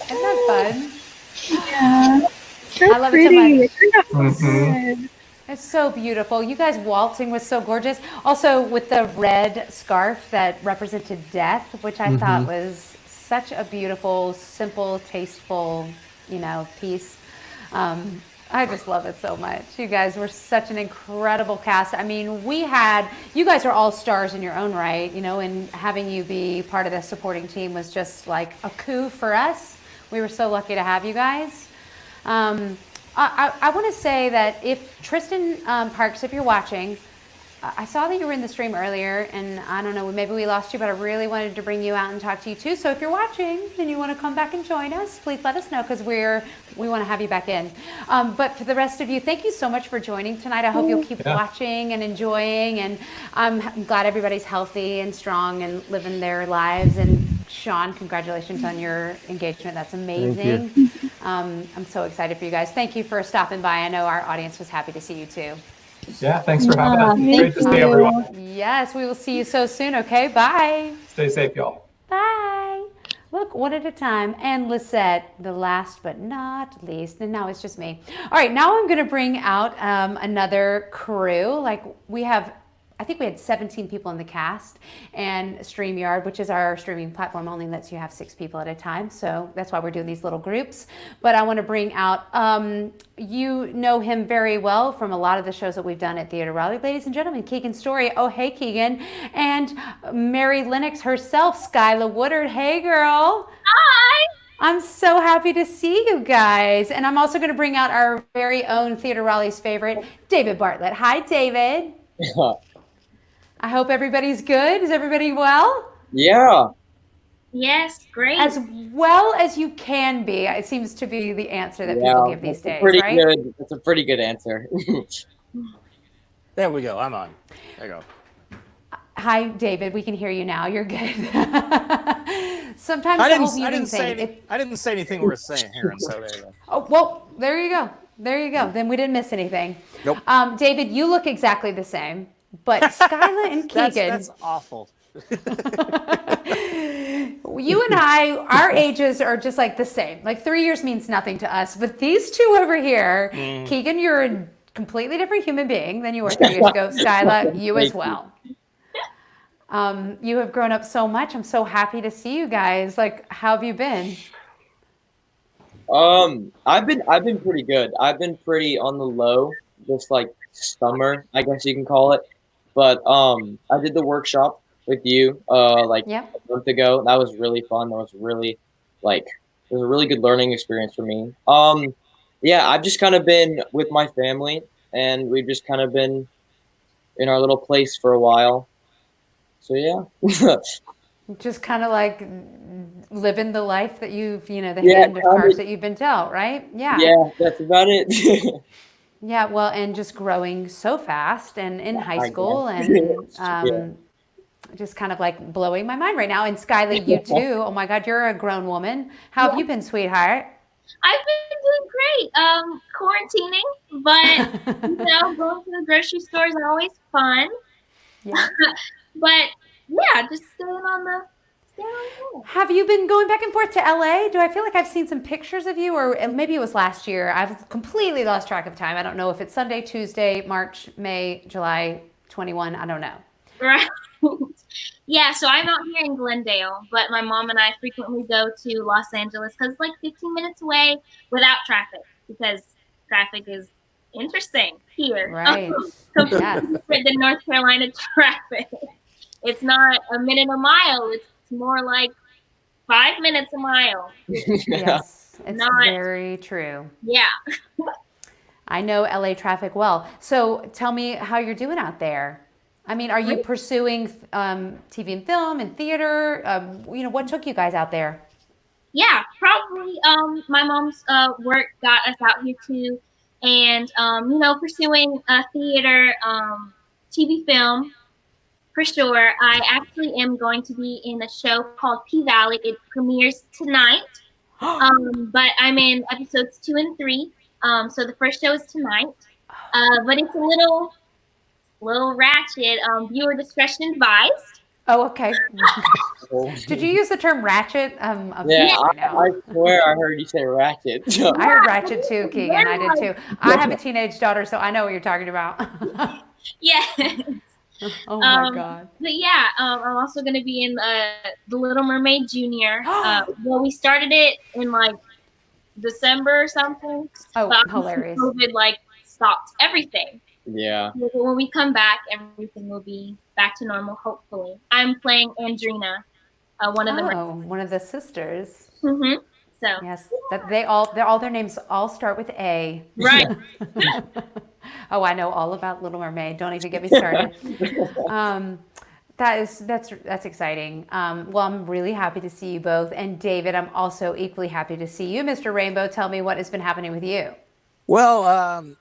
Isn't that fun? Yeah. So I love pretty. it so much. It turned out so good. It's so beautiful. You guys waltzing was so gorgeous. Also with the red scarf that represented death, which I thought was such a beautiful, simple, tasteful, piece. I just love it so much. You guys were such an incredible cast. I mean, you guys are all stars in your own right, and having you be part of the supporting team was just like a coup for us. We were so lucky to have you guys. I want to say that if Tristan Parks, if you're watching, I saw that you were in the stream earlier, and I don't know, maybe we lost you, but I really wanted to bring you out and talk to you too. So if you're watching and you want to come back and join us, please let us know, because we want to have you back in. But for the rest of you, thank you so much for joining tonight. I hope you'll keep watching and enjoying, and I'm glad everybody's healthy and strong and living their lives. And Sean, congratulations on your engagement. That's amazing. I'm so excited for you guys. Thank you for stopping by. I know our audience was happy to see you too. Yeah, thanks for having us. Great to see everyone. Yes, we will see you so soon. Okay, bye. Stay safe, y'all. Bye. Look, one at a time. And Lisette, the last but not least. And now it's just me. All right, now I'm going to bring out another crew. Like I think we had 17 people in the cast, and StreamYard, which is our streaming platform, only lets you have 6 people at a time. So that's why we're doing these little groups. But I want to bring out, you know him very well from a lot of the shows that we've done at Theater Raleigh. Ladies and gentlemen, Keegan Story. Oh, hey, Keegan. And Mary Lennox herself, Skyla Woodard. Hey, girl. Hi. I'm so happy to see you guys. And I'm also going to bring out our very own Theater Raleigh's favorite, David Bartlett. Hi, David. I hope everybody's good. Is everybody well? Yeah. Yes, great. As well as you can be. It seems to be the answer that people give these days, right? Good. That's a pretty good answer. There we go. I'm on. There you go. Hi, David. We can hear you now. You're good. Sometimes I the whole muting say thing. I didn't say anything worth saying here, and so there you go. Oh, well, there you go. There you go. Then we didn't miss anything. Nope. David, you look exactly the same. But Skyla and Keegan. That's awful. You and I, our ages are just like the same. Like 3 years means nothing to us. But these two over here, Keegan, you're a completely different human being than you were 3 years ago. Skyla, you as well. You have grown up so much. I'm so happy to see you guys. Like, how have you been? I've been pretty good. I've been pretty on the low, just like summer, I guess you can call it. But I did the workshop with you a month ago. That was really fun. That was really it was a really good learning experience for me. Yeah, I've just kind of been with my family, and we've just kind of been in our little place for a while. So yeah. Just kind of like living the life that you've, the hand of cards that you've been dealt, right? Yeah. Yeah, that's about it. Yeah, well, and just growing so fast and in high school and just kind of like blowing my mind right now. And Skyla, you too. Oh my God, you're a grown woman. How have you been, sweetheart? I've been doing great. Quarantining, but going to the grocery stores are always fun. Yeah. But yeah, just staying on the. Have you been going back and forth to LA? Do I feel like I've seen some pictures of you, or maybe it was last year? I've completely lost track of time. I don't know if it's Sunday, Tuesday, March, May, July 21. I don't know. Right. Yeah, so I'm out here in Glendale, but my mom and I frequently go to Los Angeles because it's like 15 minutes away without traffic, because traffic is interesting here. Right. Compared to the North Carolina traffic. It's not a minute a mile. It's more like 5 minutes a mile. Yes, it's very true. Yeah. I know LA traffic well. So tell me how you're doing out there. I mean, are you pursuing TV and film and theater? What took you guys out there? Yeah, probably my mom's work got us out here too. And, pursuing theater, TV, film. For sure. I actually am going to be in a show called P-Valley. It premieres tonight. But I'm in episodes 2 and 3. So the first show is tonight. But it's a little ratchet. Viewer discretion advised. Oh, okay. Did you use the term ratchet? Yeah, I swear I heard you say ratchet. I heard ratchet too, Keegan. I did too. I have a teenage daughter, so I know what you're talking about. Yeah. Oh my God. But yeah, I'm also going to be in The Little Mermaid Junior. Well, we started it in like December or something. Oh, but hilarious. COVID stopped everything. Yeah. When we come back, everything will be back to normal, hopefully. I'm playing Andrina, one of the one of the sisters. So So yes, that all their names all start with A. Right. Oh, I know all about Little Mermaid. Don't even get me started. That's exciting. Well, I'm really happy to see you both. And David, I'm also equally happy to see you. Mr. Rainbow, tell me what has been happening with you. Well,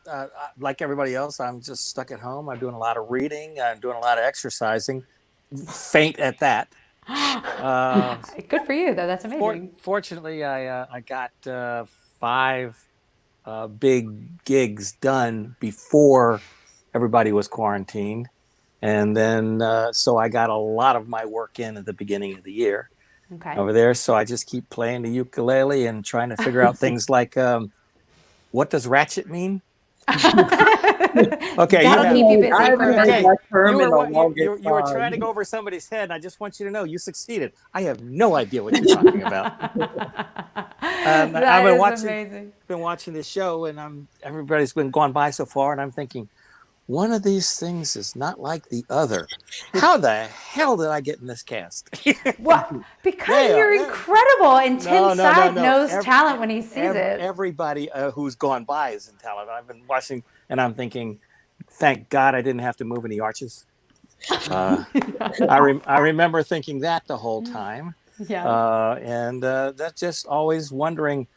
like everybody else, I'm just stuck at home. I'm doing a lot of reading. I'm doing a lot of exercising. Faint at that. Good for you, though. That's amazing. Fortunately, I got 5 big gigs done before everybody was quarantined. And then, so I got a lot of my work in at the beginning of the year over there. So I just keep playing the ukulele and trying to figure out things like, what does ratchet mean? Okay, that'll keep you busy for a minute. You were trying to go over somebody's head, and I just want you to know you succeeded. I have no idea what you're talking about. I've been watching this show, and everybody's been gone by so far, and I'm thinking, one of these things is not like the other. How the hell did I get in this cast? Well, because you're incredible, and Tim Seib knows talent when he sees it. Everybody who's gone by is in talent. I've been watching, and I'm thinking, thank God I didn't have to move any arches. I remember thinking that the whole time. Yeah. And that's just always wondering,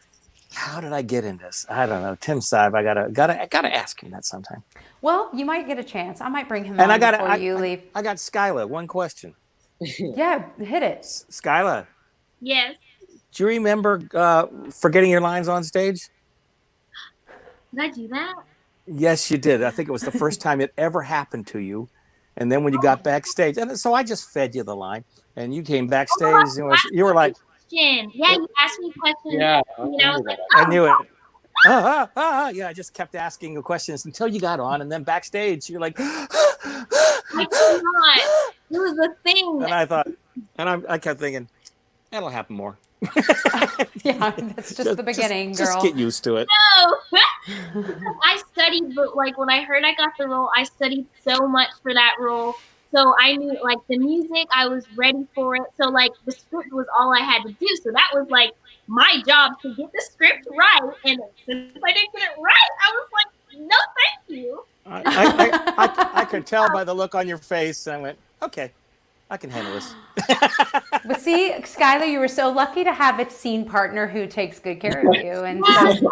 how did I get in this? I don't know. Tim Seib, I gotta ask him that sometime. Well, you might get a chance. I might bring him on before you leave. I got Skyla. One question. Yeah, hit it. Skyla. Yes. Do you remember forgetting your lines on stage? Did I do that? Yes, you did. I think it was the first time it ever happened to you. And then when you got backstage, and so I just fed you the line, and you came backstage, you were like, yeah, you asked me questions. Yeah, I was like, I knew it. Yeah, I just kept asking you questions until you got on, and then backstage, you're like, I could not. It was a thing. And I thought, I kept thinking, that'll happen more. Yeah, that's just the beginning, girl. Just get used to it. No, I studied, but like when I heard I got the role, I studied so much for that role. So I knew like the music, I was ready for it. So like the script was all I had to do. So that was like my job to get the script right. And since I didn't get it right, I was like, no, thank you. I could tell by the look on your face. I went, okay, I can handle this. But see, Skylar, you were so lucky to have a scene partner who takes good care of you. And so,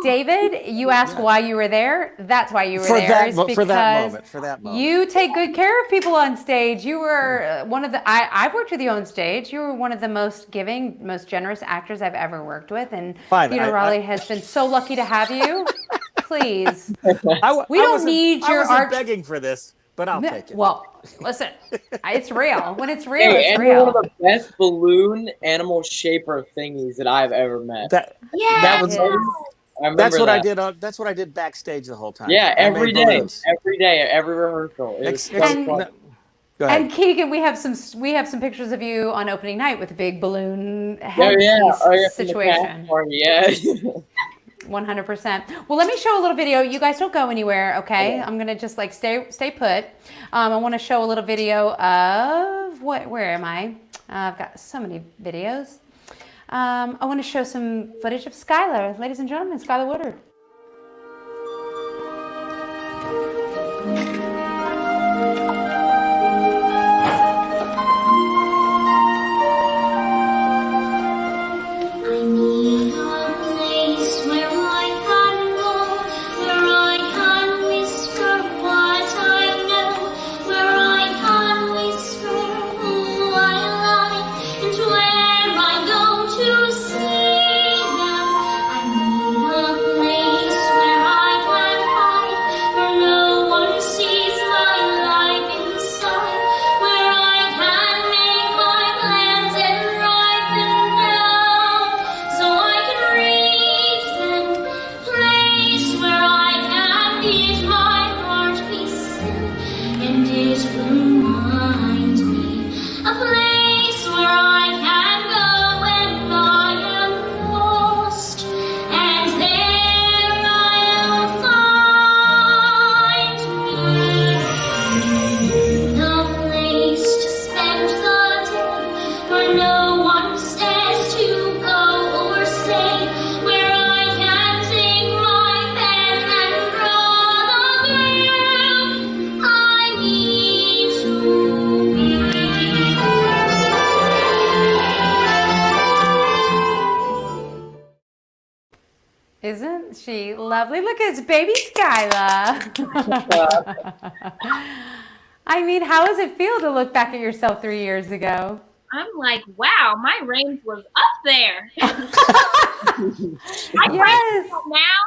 David, you asked why you were there. That's why you were there. For that moment. You take good care of people on stage. You were one of the, I've worked with you on stage. You were one of the most giving, most generous actors I've ever worked with. And Peter Raleigh has been so lucky to have you. Please. We don't need your art. Begging for this, but I'll take it. Well, listen, it's real. When it's real, it's and real. One of the best balloon animal shaper thingies that I've ever met. That was. That's what I did. That's what I did backstage the whole time. Yeah, every day, every rehearsal. It was and Keegan, we have some pictures of you on opening night with a big balloon headpiece situation. Yeah. 100%. Well, let me show a little video. You guys don't go anywhere, okay? I'm gonna just like stay put. I want to show a little video of where am I? I've got so many videos. I want to show some footage of Skylar. Ladies and gentlemen, Skylar Woodard. No one stares to go lovely. Look, it's baby Skyla. I mean, how does it feel to look back at yourself 3 years ago? I'm like, wow, my range was up there. Yes. Now,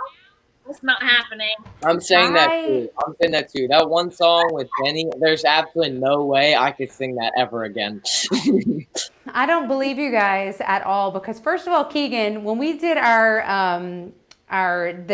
it's not happening. I'm saying that too. I'm saying that too. That one song with Jenny, there's absolutely no way I could sing that ever again. I don't believe you guys at all because first of all, Keegan, when we did the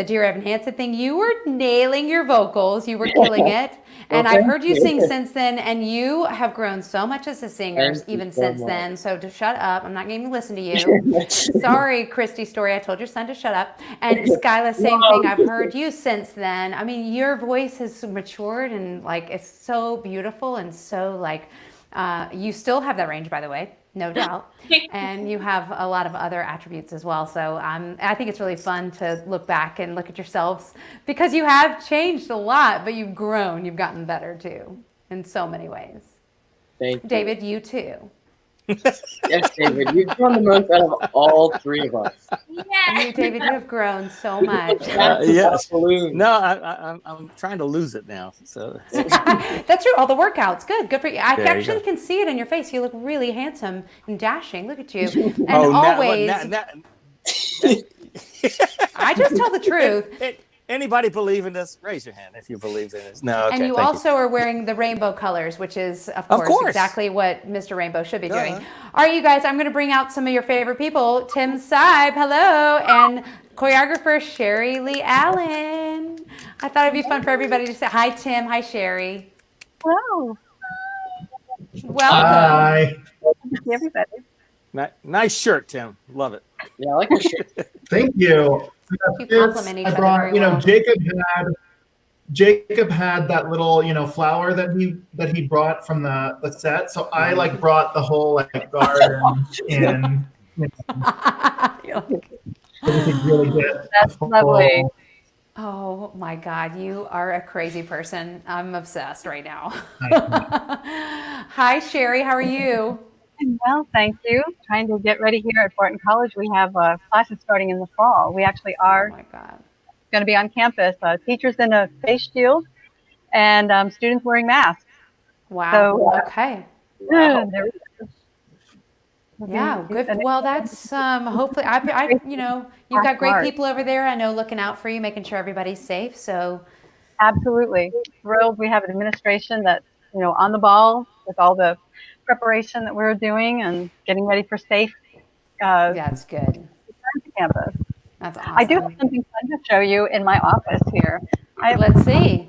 Dear Evan Hansen thing, you were nailing your vocals. You were killing it. And I've heard you sing since then, and you have grown so much as a singer even since then. So to shut up. I'm not going to listen to you. Sorry, Christy Story. I told your son to shut up. And Skyla, same thing. I've heard you since then. I mean, your voice has matured and like it's so beautiful and so like you still have that range, by the way. No doubt. And you have a lot of other attributes as well. So I think it's really fun to look back and look at yourselves because you have changed a lot, but you've grown. You've gotten better too in so many ways. Thank you. David, you too. Yes, David, you've grown the most out of all three of us. Yeah. David, you have grown so much. Yes. No, I'm trying to lose it now. So that's true. All the workouts, good for you. I actually you can see it in your face. You look really handsome and dashing. Look at you. And always. I just tell the truth. Anybody believe in this? Raise your hand if you believe in this. No, okay. And you also are wearing the rainbow colors, which is, of course, exactly what Mr. Rainbow should be doing. All right, you guys, I'm going to bring out some of your favorite people. Tim Seib, hello, and choreographer Sherry Lee Allen. I thought it'd be fun for everybody to say hi, Tim. Hi, Sherry. Hello. Welcome. Hi. Everybody. Nice shirt, Tim. Love it. Yeah, I like the shirt. Thank you. You compliment each I other brought, very well. Jacob had that little, flower that he brought from the set. So I like brought the whole like garden in. Really good. That's lovely. Oh my God, you are a crazy person. I'm obsessed right now. Hi, Sherry. How are you? Well, thank you. Trying to get ready here at Barton College. We have classes starting in the fall. We actually are going to be on campus. Teachers in a face shield and students wearing masks. Wow. So, okay. Wow. Yeah, good. Well, that's hopefully you've got great people over there. I know looking out for you, making sure everybody's safe. So absolutely thrilled. We have an administration that's on the ball with all the preparation that we're doing and getting ready for safe. That's good. Campus. That's awesome. I do have something fun to show you in my office here. Let's see.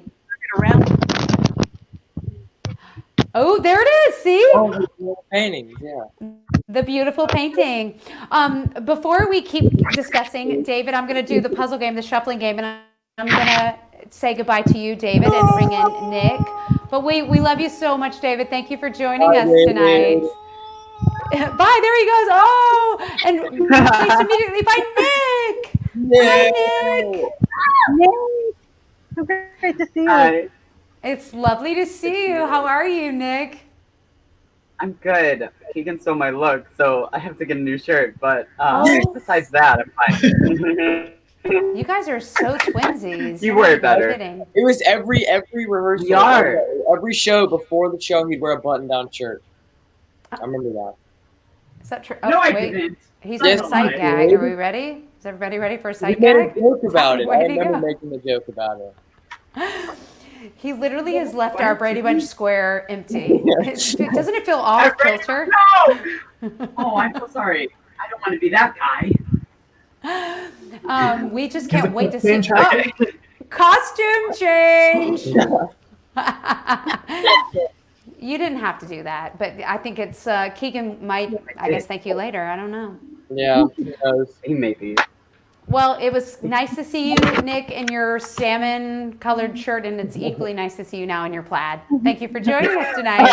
Oh, there it is. See? Oh, the paintings, yeah. The beautiful painting. Before we keep discussing, David, I'm going to do the puzzle game, the shuffling game, and I'm going to say goodbye to you, David, and bring in Nick. But we love you so much, David. Thank you for joining us tonight. Bye. There he goes. Oh, and replaced immediately by Nick. Hi, Nick. Nick. So great to see you. Hi. It's lovely to see you. How are you, Nick? I'm good. Keegan stole my look, so I have to get a new shirt. But besides that, I'm fine. You guys are so twinsies. You wear better. It was every rehearsal. We are. Every show before the show, he'd wear a button-down shirt. I remember that. Is that true? No, I wait. didn't. He's on a sight gag. Are we ready? Is everybody ready for a sight We made gag? a joke about it. I Where'd he remember go? making a joke about it. He literally has left our Brady Bunch square empty. Doesn't it feel off kilter? No! Oh, I'm so sorry. I don't want to be that guy. We just can't wait to see. Oh, costume change. You didn't have to do that, but I think it's Keegan might. I guess thank you later. I don't know. Yeah, who knows? He may be. Well, it was nice to see you, Nick, in your salmon-colored shirt, and it's equally nice to see you now in your plaid. Thank you for joining us tonight.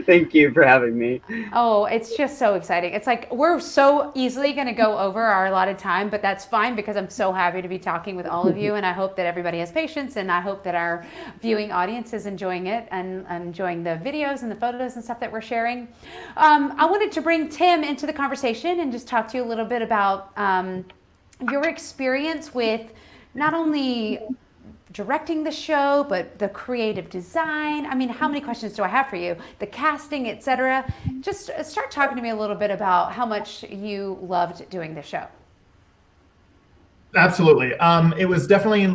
Thank you for having me. Oh, it's just so exciting. It's like we're so easily going to go over our allotted time, but that's fine because I'm so happy to be talking with all of you, and I hope that everybody has patience, and I hope that our viewing audience is enjoying it and enjoying the videos and the photos and stuff that we're sharing. I wanted to bring Tim into the conversation and just talk to you a little bit about your experience with not only directing the show, but the creative design. I mean, how many questions do I have for you? The casting, etc. Just start talking to me a little bit about how much you loved doing the show. Absolutely. It was definitely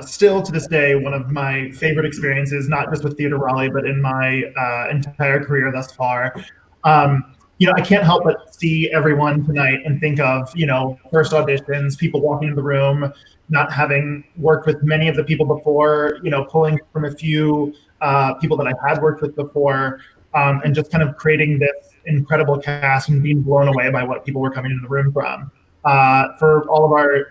still to this day one of my favorite experiences, not just with Theater Raleigh, but in my entire career thus far. I can't help but see everyone tonight and think of, first auditions, people walking in the room, not having worked with many of the people before, pulling from a few people that I had worked with before, and just kind of creating this incredible cast and being blown away by what people were coming into the room from. For all of our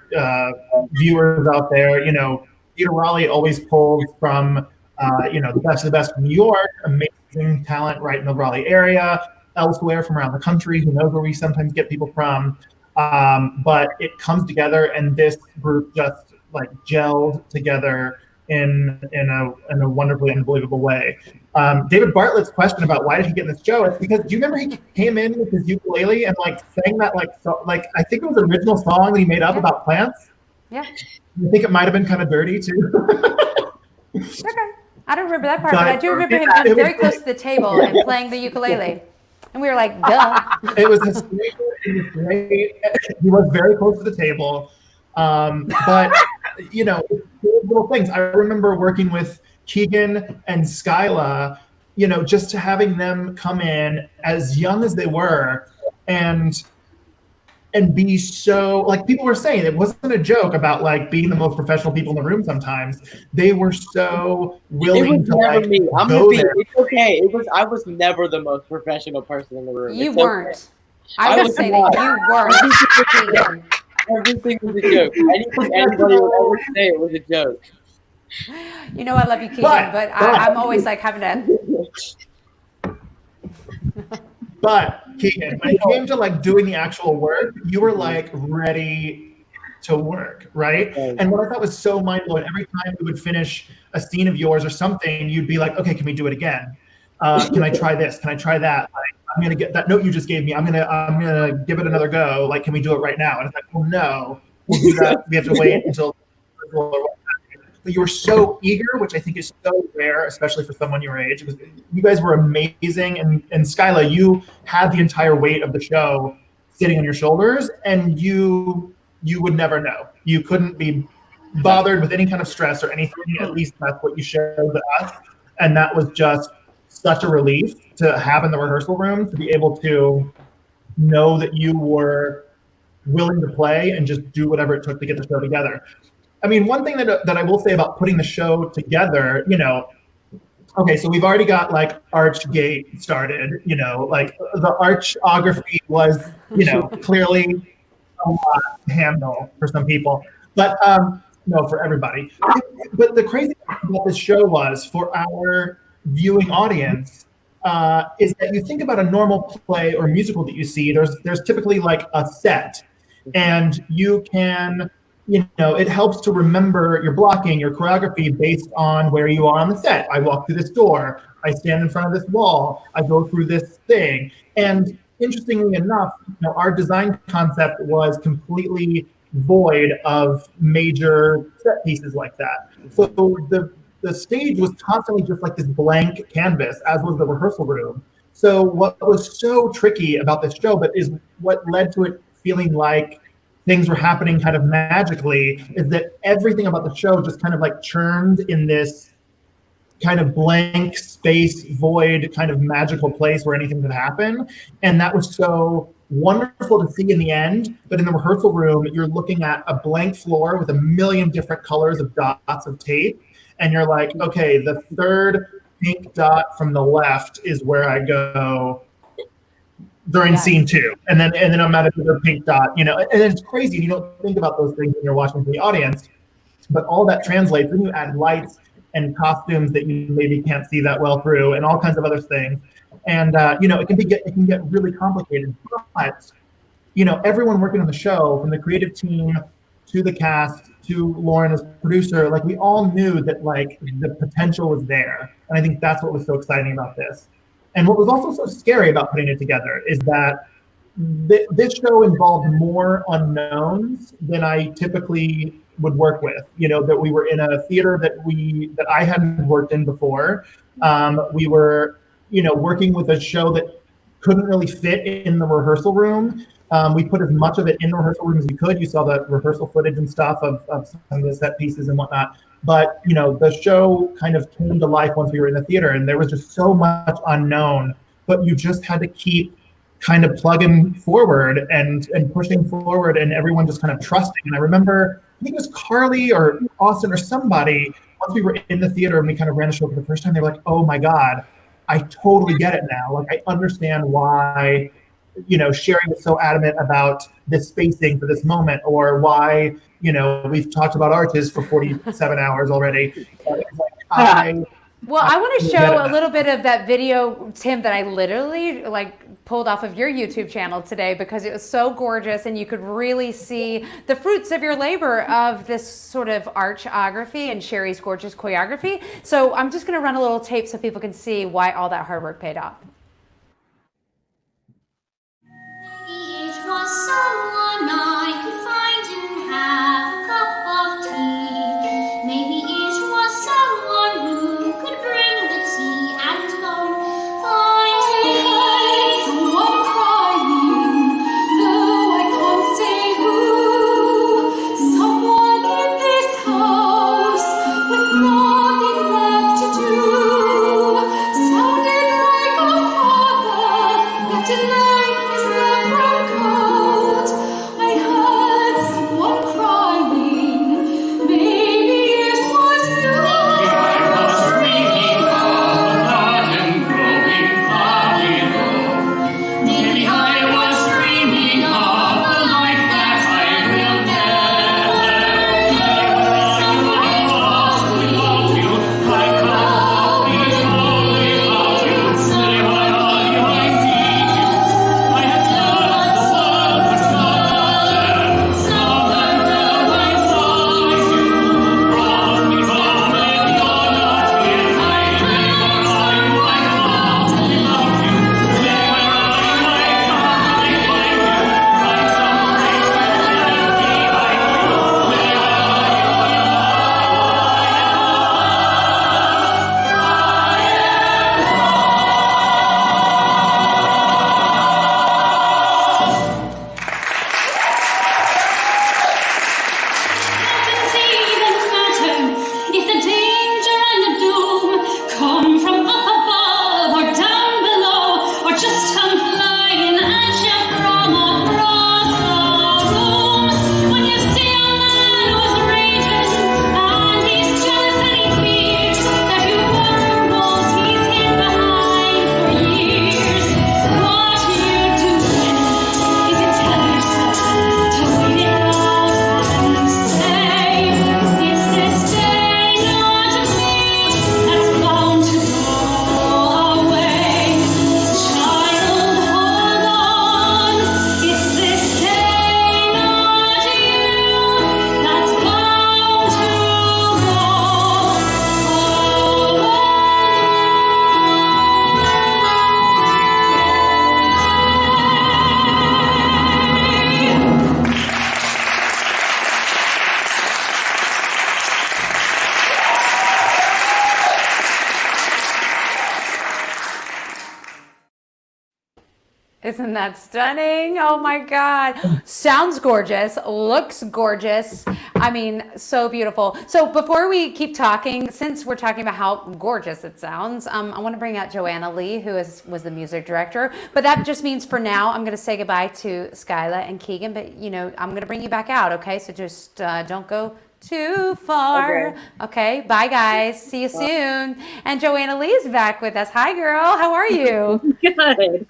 viewers out there, Theater Raleigh always pulls from, the best of the best from New York, amazing talent right in the Raleigh area, elsewhere from around the country, who knows where we sometimes get people from. But it comes together, and this group just like gelled together in a wonderfully unbelievable way. David Bartlett's question about why did he get in this show is because, do you remember he came in with his ukulele and sang that I think it was an original song that he made up about plants? Yeah. I think it might have been kind of dirty too. Okay. I don't remember that part, but I do remember him being very close to the table and playing the ukulele. And we were like, duh. It was great. He was very close to the table. But, little things. I remember working with Keegan and Skyla, just having them come in as young as they were and be so, like people were saying, it wasn't a joke about being the most professional people in the room sometimes. They were so willing to never me. I'm go there. there. It's okay. I was never the most professional person in the room. You It's weren't. Okay. I would say that you weren't. Everything was a joke. Anything anybody would ever say, it was a joke. You know I love you, Keegan, but I'm always like having to. But Keegan, when it came to doing the actual work, you were ready to work, right? And what I thought was so mind-blowing, every time we would finish a scene of yours or something, you'd be like, okay, can we do it again? Can I try this? Can I try that? I'm gonna get that note you just gave me. I'm gonna give it another go. Can we do it right now? And it's like, well, no, we'll do that. We have to wait until. But you were so eager, which I think is so rare, especially for someone your age. You guys were amazing, and Skyla, you had the entire weight of the show sitting on your shoulders, and you would never know. You couldn't be bothered with any kind of stress or anything. At least that's what you showed to us, and that was just such a relief to have in the rehearsal room, to be able to know that you were willing to play and just do whatever it took to get the show together. I mean, one thing that I will say about putting the show together, okay, so we've already got Archgate started, the archography was, clearly a lot to handle for some people, but no, for everybody. But the crazy thing about this show was, for our viewing audience, is that you think about a normal play or musical that you see, there's typically a set, and you can, it helps to remember your blocking, your choreography based on where you are on the set. I walk through this door, I stand in front of this wall, I go through this thing. And interestingly enough, our design concept was completely void of major set pieces like that. So the stage was constantly just this blank canvas, as was the rehearsal room. So what was so tricky about this show, but is what led to it feeling like things were happening kind of magically, is that everything about the show just kind of churned in this kind of blank space, void, kind of magical place where anything could happen. And that was so wonderful to see in the end. But in the rehearsal room, you're looking at a blank floor with a million different colors of dots of tape. And you're like, okay, the third pink dot from the left is where I go during scene 2, and then I'm at another pink dot, and it's crazy. You don't think about those things when you're watching for the audience, but all that translates. Then you add lights and costumes that you maybe can't see that well through, and all kinds of other things. And it can get really complicated. But everyone working on the show, from the creative team to the cast to Lauren as producer, we all knew that the potential was there, and I think that's what was so exciting about this. And what was also so scary about putting it together is that, this show involved more unknowns than I typically would work with. That we were in a theater that I hadn't worked in before. We were, working with a show that couldn't really fit in the rehearsal room. We put as much of it in the rehearsal room as we could. You saw the rehearsal footage and stuff of some of the set pieces and whatnot. But the show kind of came to life once we were in the theater, and there was just so much unknown. But you just had to keep kind of plugging forward and pushing forward, and everyone just kind of trusting. And I remember, I think it was Carly or Austin or somebody, once we were in the theater and we kind of ran the show for the first time, they were like, oh my God, I totally get it now. Like, I understand why, Sherry was so adamant about this spacing for this moment, or why, we've talked about arches for 47 hours already. Well, I want to show a little bit of that video, Tim, that I literally pulled off of your YouTube channel today, because it was so gorgeous, and you could really see the fruits of your labor of this sort of archography and Sherry's gorgeous choreography. So I'm just going to run a little tape so people can see why all that hard work paid off. It was someone I could find and have a cup of tea. Maybe it was someone who could bring the tea and go find it. Someone crying, though I can't say who. Someone in this house with nothing left to do. Sounded like a father that tonight is left cold. I heard someone crying. Maybe it was you. I was dreaming of a garden growing far below. Maybe I was dreaming of the life that I will never live. Someone told me of you. I can't be told without you. Say what are you? I need you. I have learned the world was not so that I saw you. Brought me home and you're not here. I pray, where are you? I call without you. Say, where are you? I can't find you. Find some place where I'll be like you. Where if the danger and the doom come from up above or down below, or just come flying at you from across the room. When you see a man who's raging and he's jealous and he fears that you wonder what he's hid behind for years, what you doing? Is it tell yourself to wait it out and say, it's this day not a thing that's bound to go away. Child, hold on. It's this day not you that's bound to Isn't that stunning? Oh my God. Sounds gorgeous, looks gorgeous. I mean, so beautiful. So before we keep talking, since we're talking about how gorgeous it sounds, I want to bring out Joanna Lee, who was the music director. But that just means for now, I'm going to say goodbye to Skyla and Keegan, but I'm going to bring you back out, okay? So just don't go too far. Okay, bye guys. See you soon. And Joanna Lee is back with us. Hi girl, how are you? Good.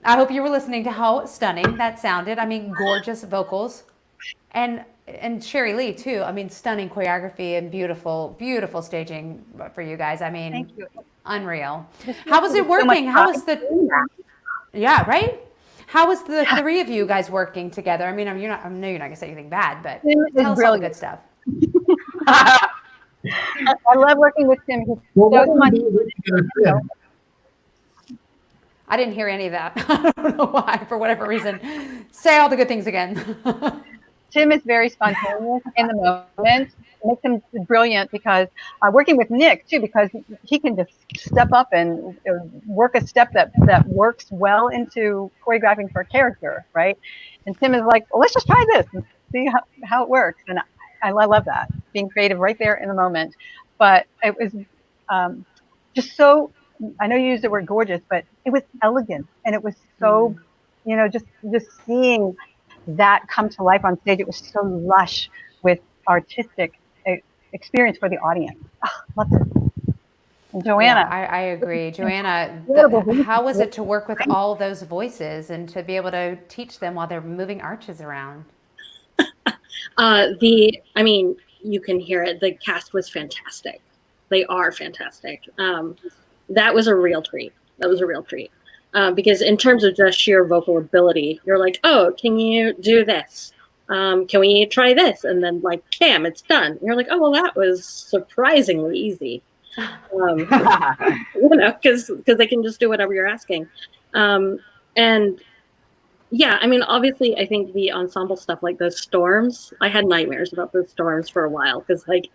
I hope you were listening to how stunning that sounded. I mean, gorgeous vocals. And Sherry Lee too. I mean, stunning choreography and beautiful, beautiful staging for you guys. I mean, Thank you. Unreal. How was it working? How was yeah, right? How was the three of you guys working together? I mean, I know you're not gonna say anything bad, but tell us all the good stuff. I love working with Tim. He's so funny. I didn't hear any of that. I don't know why, for whatever reason. Say all the good things again. Tim is very spontaneous in the moment. It makes him brilliant because working with Nick too, because he can just step up and work a step that works well into choreographing for a character, right? And Tim is like, well, let's just try this and see how it works. And I love that, being creative right there in the moment. But it was just so, I know you used the word gorgeous, but it was elegant, and it was so, just seeing that come to life on stage. It was so lush with artistic experience for the audience. Oh, loved it. And Joanna. Yeah, I agree. Joanna, how was it to work with all those voices and to be able to teach them while they're moving arches around? I mean, you can hear it. The cast was fantastic. They are fantastic. That was a real treat. Because in terms of just sheer vocal ability, you're like, oh, can you do this? Can we try this? And then like, bam, it's done. And you're like, oh, well, that was surprisingly easy. Because they can just do whatever you're asking. And yeah, I mean, obviously, I think the ensemble stuff, like those storms, I had nightmares about those storms for a while because, like,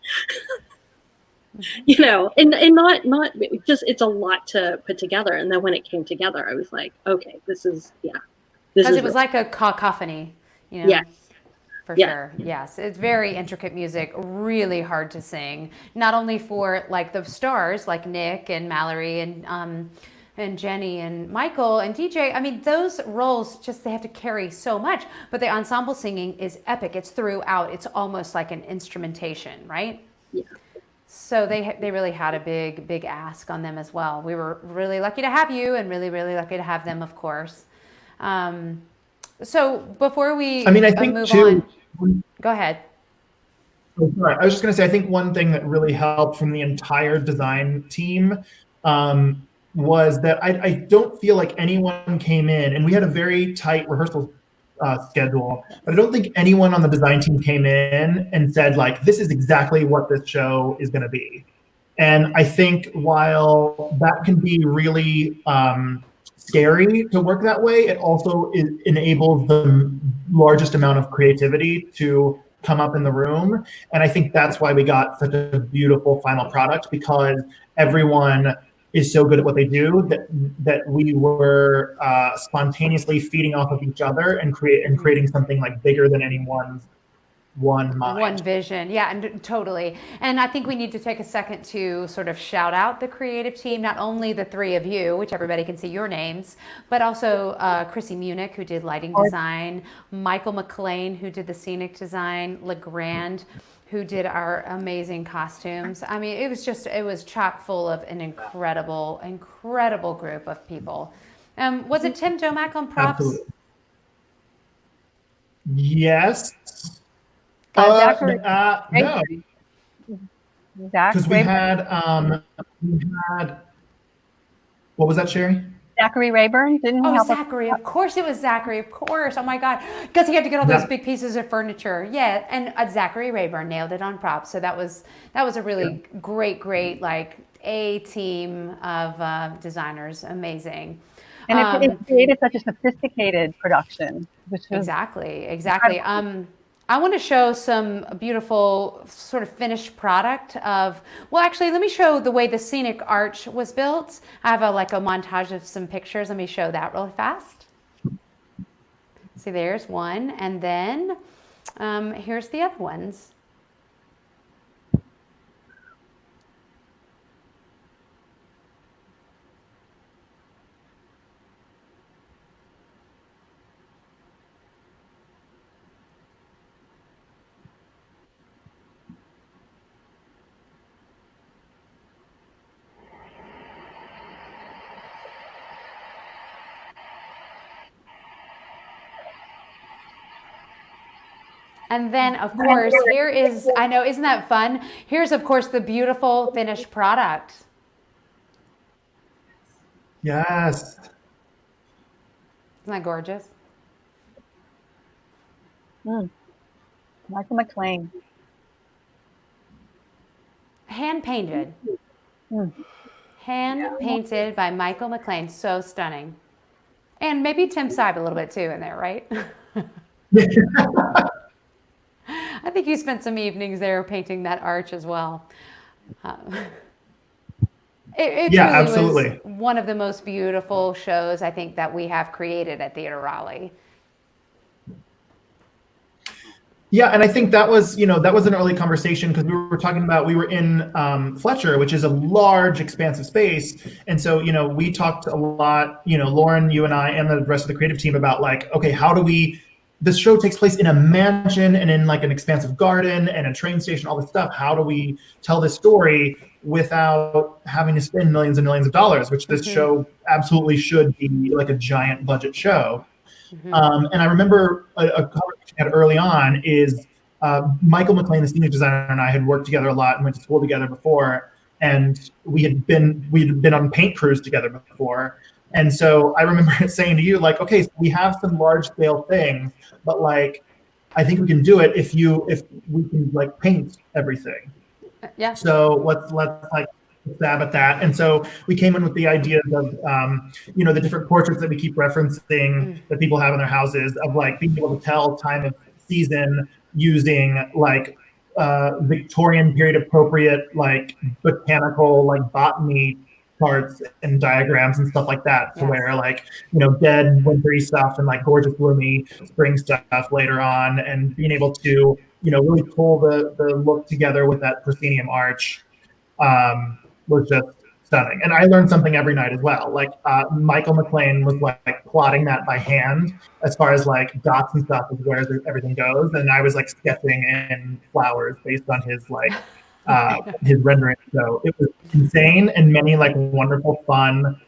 and not just, it's a lot to put together. And then when it came together, I was like, okay, this is. Because it was like a cacophony, Yes. For sure. Yes. It's very intricate music, really hard to sing, not only for like the stars like Nick and Mallory and Jenny and Michael and DJ. I mean, those roles they have to carry so much, but the ensemble singing is epic. It's throughout. It's almost like an instrumentation, right? Yeah. So they really had a big ask on them as well. We were really lucky to have you, and really lucky to have them, of course. So before we I think move too, on, go ahead. Oh, sorry. I was just going to say, I think one thing that really helped from the entire design team was that I don't feel like anyone came in, and we had a very tight rehearsal schedule, but I don't think anyone on the design team came in and said, like, this is exactly what this show is going to be. And I think while that can be really scary to work that way, it also enables the largest amount of creativity to come up in the room. And I think that's why we got such a beautiful final product, because everyone is so good at what they do that we were spontaneously feeding off of each other and creating something like bigger than anyone's one mind. One vision. Yeah, and totally. And I think we need to take a second to sort of shout out the creative team, not only the three of you, which everybody can see your names, but also Chrissy Munich, who did lighting design, Michael McLean, who did the scenic design, LeGrand, who did our amazing costumes. I mean, it was chock full of an incredible group of people. Was it Tim Domack on props? Absolutely. Yes. No. Because we had, what was that, Sherry? Zachary Rayburn, didn't he help Zachary, of course it was Zachary, of course. Oh my God, because he had to get all those big pieces of furniture. Yeah, and Zachary Rayburn nailed it on props. So that was a really great like A team of designers. Amazing. And it created such a sophisticated production. Which was exactly. I want to show some beautiful sort of finished product of, well, actually, let me show the way the scenic arch was built. I have a montage of some pictures. Let me show that really fast. See, there's one. And then here's the other ones. And then, of course, here is, I know, isn't that fun? Here's, of course, the beautiful finished product. Yes. Isn't that gorgeous? Michael McLean. Hand painted. Hand painted by Michael McLean. So stunning. And maybe Tim Seib a little bit too in there, right? I think you spent some evenings there painting that arch as well. It Yeah, truly absolutely. was one of the most beautiful shows I think that we have created at Theater Raleigh. Yeah, and I think that was, that was an early conversation because we were talking about, we were in Fletcher, which is a large, expansive space. And so, we talked a lot, Lauren, you and I, and the rest of the creative team about like, okay, how do we, this show takes place in a mansion and in like an expansive garden and a train station, all this stuff. How do we tell this story without having to spend millions and millions of dollars, which this show absolutely should be like a giant budget show. And I remember a conversation we had early on is Michael McLean, the senior designer, and I had worked together a lot and went to school together before. And we'd been on paint crews together before. And so I remember saying to you, like, okay, so we have some large scale things, but like, I think we can do it if we can like paint everything. Yeah. So let's like stab at that. And so we came in with the ideas of, the different portraits that we keep referencing that people have in their houses of like being able to tell time of season using like Victorian period appropriate, like botanical, like botany charts and diagrams and stuff like that to where like, dead wintry stuff and like gorgeous bloomy spring stuff later on, and being able to, really pull the look together with that proscenium arch was just stunning. And I learned something every night as well. Like Michael McLean was like plotting that by hand as far as like dots and stuff is where everything goes. And I was like sketching in flowers based on his like his rendering. So it was insane and many like wonderful, fun,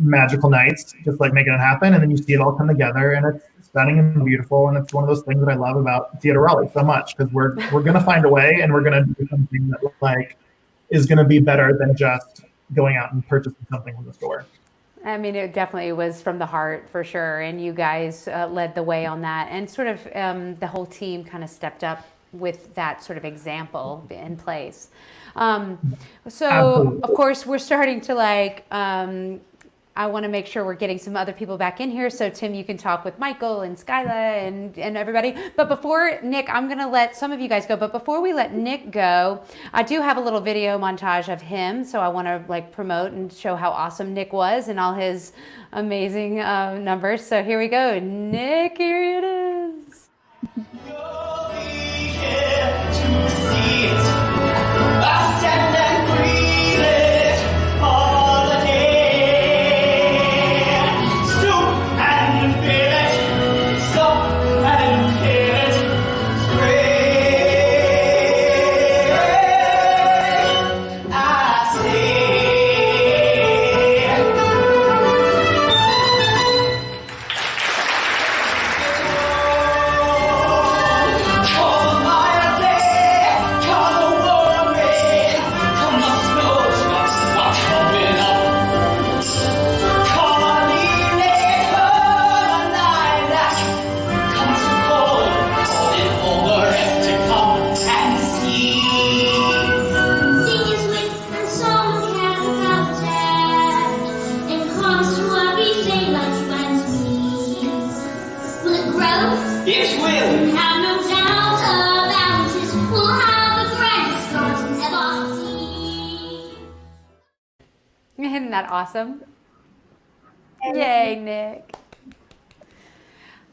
magical nights, just like making it happen. And then you see it all come together and it's stunning and beautiful. And it's one of those things that I love about Theater Raleigh so much because we're going to find a way and we're going to do something that like is going to be better than just going out and purchasing something from the store. I mean, it definitely was from the heart for sure. And you guys led the way on that. And sort of the whole team kind of stepped up with that sort of example in place. So, Absolutely. of course, we're starting to like, I want to make sure we're getting some other people back in here. So Tim, you can talk with Michael and Skyla and everybody. But before Nick, I'm going to let some of you guys go. But before we let Nick go, I do have a little video montage of him. So I want to like promote and show how awesome Nick was and all his amazing numbers. So here we go. Nick, here it is. Isn't that awesome? Yay, Nick.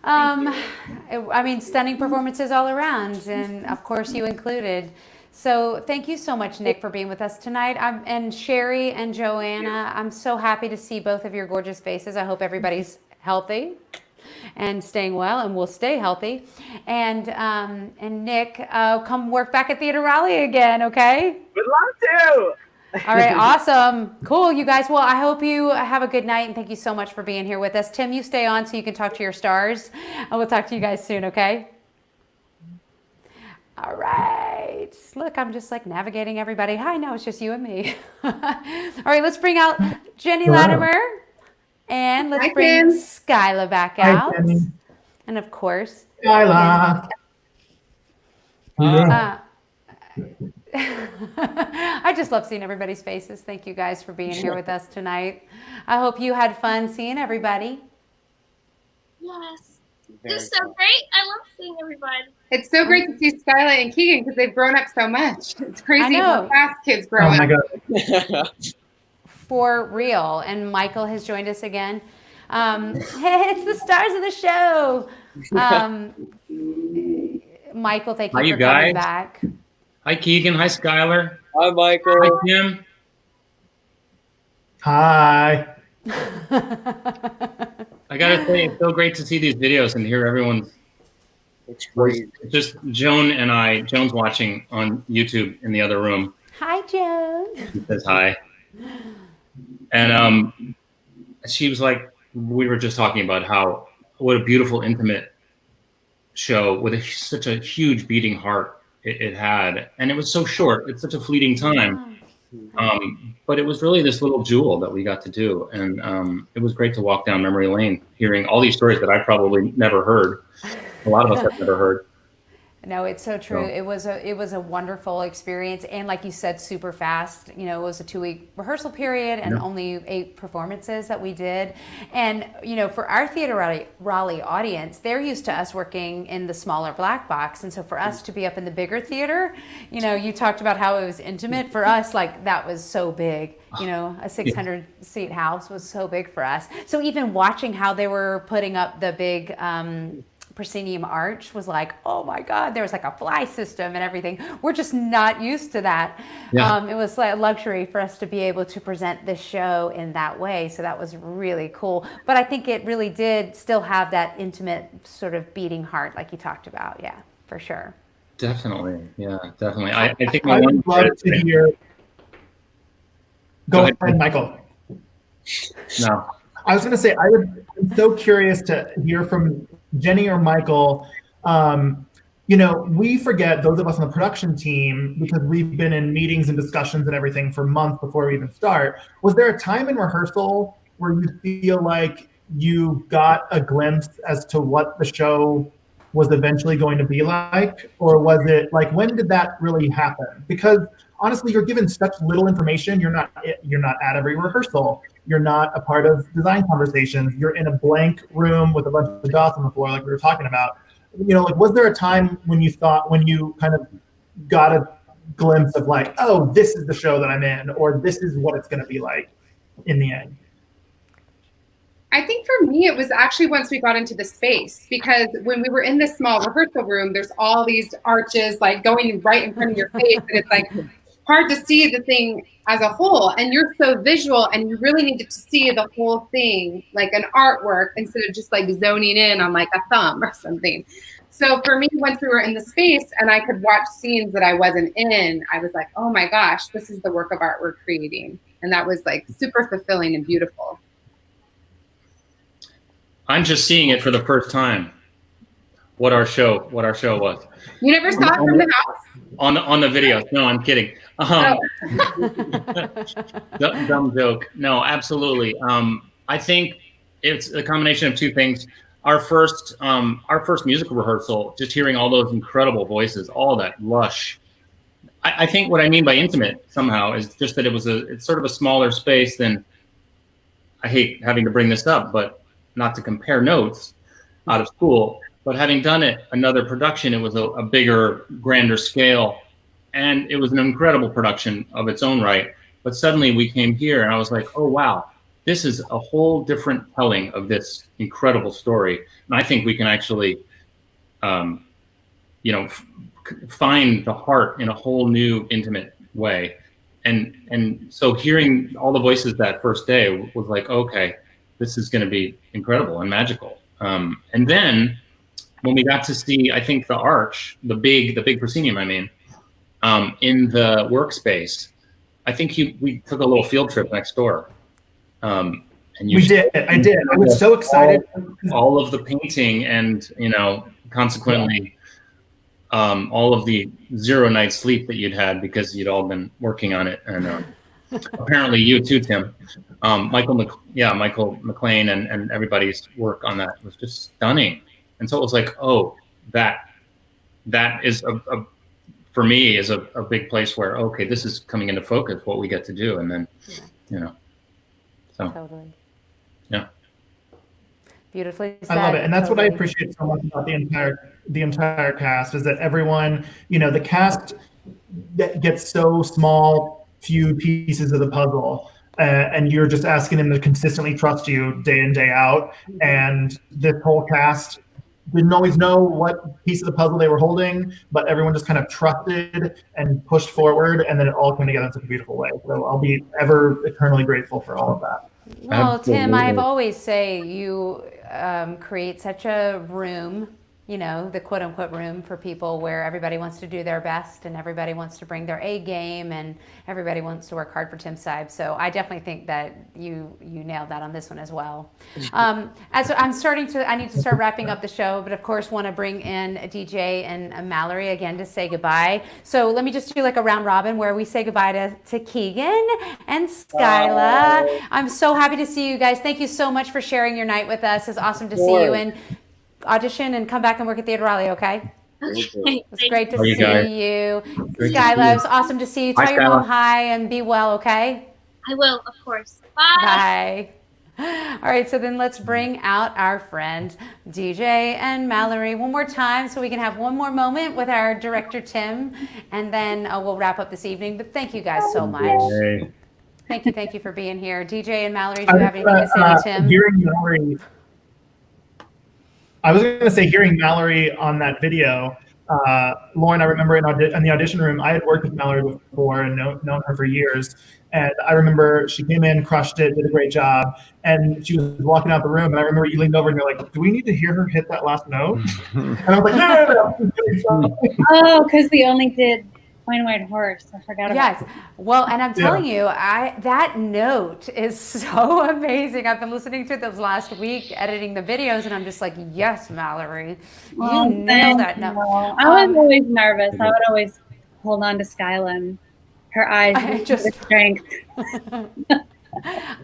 I mean, stunning performances all around, and of course you included. So thank you so much, Nick, for being with us tonight. And Sherry and Joanna, I'm so happy to see both of your gorgeous faces. I hope everybody's healthy and staying well, and will stay healthy. And Nick, come work back at Theater Raleigh again, okay? Would love to. All right, awesome. Cool, you guys. Well, I hope you have a good night, and thank you so much for being here with us. Tim, you stay on so you can talk to your stars, and we'll talk to you guys soon, okay? All right. Look, I'm just like navigating everybody. Hi, no, it's just you and me. All right, let's bring out Jenny Latimer, and let's bring Skyla back out. And of course, Skyla. I just love seeing everybody's faces. Thank you guys for being here with us tonight. I hope you had fun seeing everybody. Yes. It's so great. I love seeing everybody. It's so great to see Skylar and Keegan because they've grown up so much. It's crazy how fast kids grow Oh up. my god. For real. And Michael has joined us again. Hey, it's the stars of the show. Michael, thank you Hi, for you coming guys. back. Hi, Keegan. Hi, Skylar. Hi, Michael. Hi, Tim. Hi. I gotta say, it's so great to see these videos and hear everyone's voice. Just Joan's watching on YouTube in the other room. Hi, Joan. She says hi. And she was like, we were just talking about what a beautiful, intimate show with such a huge beating heart it had. And it was so short. It's such a fleeting time. But it was really this little jewel that we got to do. And it was great to walk down memory lane, hearing all these stories that I probably never heard. A lot of us have never heard. No, it's so true. It was a wonderful experience, and like you said, super fast. You know, it was a 2-week rehearsal period and only 8 performances that we did. And you know, for our Theater Raleigh audience, they're used to us working in the smaller black box, and so for us to be up in the bigger theater, you know, you talked about how it was intimate. For us, like that was so big. You know, a 600-seat house was so big for us. So even watching how they were putting up the big proscenium arch was like, oh my God, there was like a fly system and everything. We're just not used to that. Yeah. It was like a luxury for us to be able to present this show in that way. So that was really cool. But I think it really did still have that intimate sort of beating heart like you talked about. Yeah, for sure. Definitely. Yeah, definitely. I think I would love to hear. Go ahead, Michael. No. I was going to say, I'm so curious to hear from Jenny or Michael. You know, we forget, those of us on the production team, because we've been in meetings and discussions and everything for months before we even start. Was there a time in rehearsal where you feel like you got a glimpse as to what the show was eventually going to be like? Or was it like, when did that really happen? Because honestly, you're given such little information. You're not at every rehearsal. You're not a part of design conversations. You're in a blank room with a bunch of dots on the floor, like we were talking about. You know, like, was there a time when you kind of got a glimpse of like, oh, this is the show that I'm in, or this is what it's going to be like in the end? I think for me, it was actually once we got into the space, because when we were in this small rehearsal room, there's all these arches like going right in front of your face, and it's like hard to see the thing as a whole, and you're so visual, and you really needed to see the whole thing like an artwork instead of just like zoning in on like a thumb or something. So for me, once we were in the space and I could watch scenes that I wasn't in, I was like, oh my gosh, this is the work of art we're creating. And that was like super fulfilling and beautiful. I'm just seeing it for the first time. What our show was. You never saw it from the house? On the video. No, I'm kidding. Dumb joke. No, absolutely. I think it's a combination of two things. Our first musical rehearsal, just hearing all those incredible voices, all that lush. I think what I mean by intimate somehow is just that it's sort of a smaller space than, I hate having to bring this up, but not to compare notes out of school, but having done it, another production, it was a bigger, grander scale, and it was an incredible production of its own right. But suddenly we came here and I was like, oh, wow, this is a whole different telling of this incredible story. And I think we can actually, find the heart in a whole new, intimate way. And so hearing all the voices that first day was like, okay, this is going to be incredible and magical. And then when we got to see, I think the arch, the big proscenium, in the workspace, I think we took a little field trip next door. And I did. I was so excited. All of the painting and, consequently, all of the 0 nights sleep that you'd had because you'd all been working on it. And apparently you too, Tim. Michael McLean and everybody's work on that was just stunning. And so it was like, oh, that is for me is a big place where, okay, this is coming into focus, what we get to do. And then, so. Totally. Yeah. Beautifully said. I love it, and that's what I totally. appreciate so much about the entire cast is that everyone, the cast that gets so small, few pieces of the puzzle, and you're just asking them to consistently trust you day in day out. And this whole cast didn't always know what piece of the puzzle they were holding, but everyone just kind of trusted and pushed forward, and then it all came together in such a beautiful way. So I'll be ever eternally grateful for all of that. Well, Tim, Absolutely. I've always say you create such a room, the quote unquote room for people where everybody wants to do their best and everybody wants to bring their A game and everybody wants to work hard for Tim Seib. So I definitely think that you nailed that on this one as well. As I need to start wrapping up the show, but of course want to bring in DJ and Mallory again to say goodbye. So let me just do like a round robin where we say goodbye to Keegan and Skyla. I'm so happy to see you guys. Thank you so much for sharing your night with us. It's awesome to see you, and audition and come back and work at Theater Raleigh, okay? Okay. It's great to How are you see guys? you. Great to Skyla, see you. it was awesome to see you. Hi, Tell your mom Skyla. hi and be well, okay? I will, of course. Bye. Bye. All right, so then let's bring out our friend DJ and Mallory one more time so we can have one more moment with our director, Tim, and then we'll wrap up this evening. But thank you guys so much. Yay. Thank you for being here. DJ and Mallory, do you have anything to say to Tim? I was going to say, hearing Mallory on that video, Lauren, I remember in the audition room, I had worked with Mallory before and known her for years. And I remember she came in, crushed it, did a great job. And she was walking out the room. And I remember you leaned over and you're like, do we need to hear her hit that last note? And I was like, no. Oh, because we only did Fine White Horse. I forgot about Yes. that. Well, and I'm telling you, that note is so amazing. I've been listening to it this last week, editing the videos, and I'm just like, yes, Mallory, you nailed that note. I was always nervous. I would always hold on to Skyla and her eyes with strength.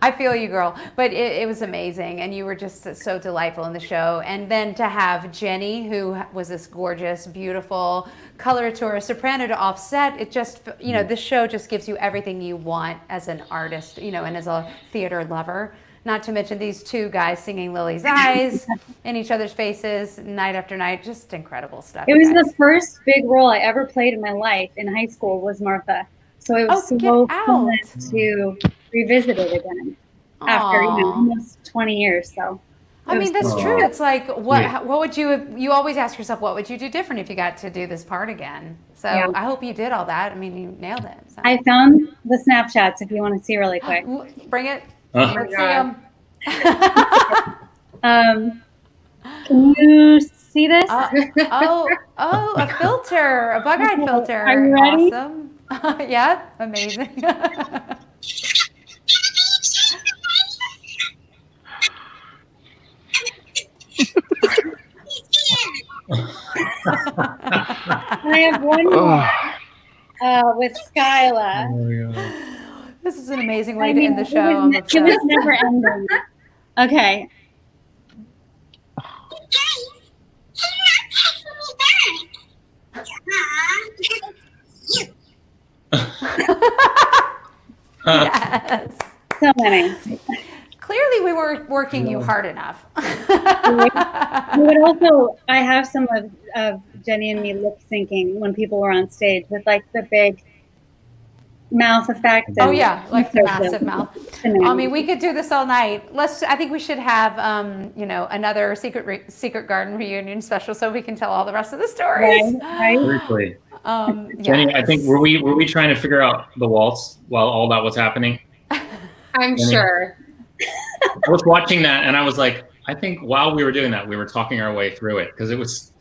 I feel you, girl. But it was amazing, and you were just so delightful in the show. And then to have Jenny, who was this gorgeous, beautiful coloratura soprano to offset, it just, this show just gives you everything you want as an artist, and as a theater lover. Not to mention these two guys singing Lily's Eyes in each other's faces night after night. Just incredible stuff. It was the first big role I ever played in my life in high school was Martha. So it was so fun to revisit it again after almost 20 years. So I mean, that's true. It's like, what would you always ask yourself, what would you do different if you got to do this part again? So I hope you did all that. I mean, you nailed it. So. I found the Snapchats if you want to see really quick. Bring it. Let's see them. Can you see this? A filter, a bug-eyed filter. Are you ready? Awesome. Yeah, amazing. I have one more with Skyla. Oh, this is an amazing way to end the show. It was never ending. Okay. Yes. So many. Clearly, we weren't working you hard enough. But also, I have some of Jenny and me lip syncing when people were on stage with like the big mouth effect. Oh yeah, like the massive mouth. I mean, we could do this all night. I think we should have, another Secret Garden reunion special so we can tell all the rest of the stories. Right. Seriously. Jenny, I think were we trying to figure out the waltz while all that was happening? I'm sure. I was watching that and I was like, I think while we were doing that, we were talking our way through it because it was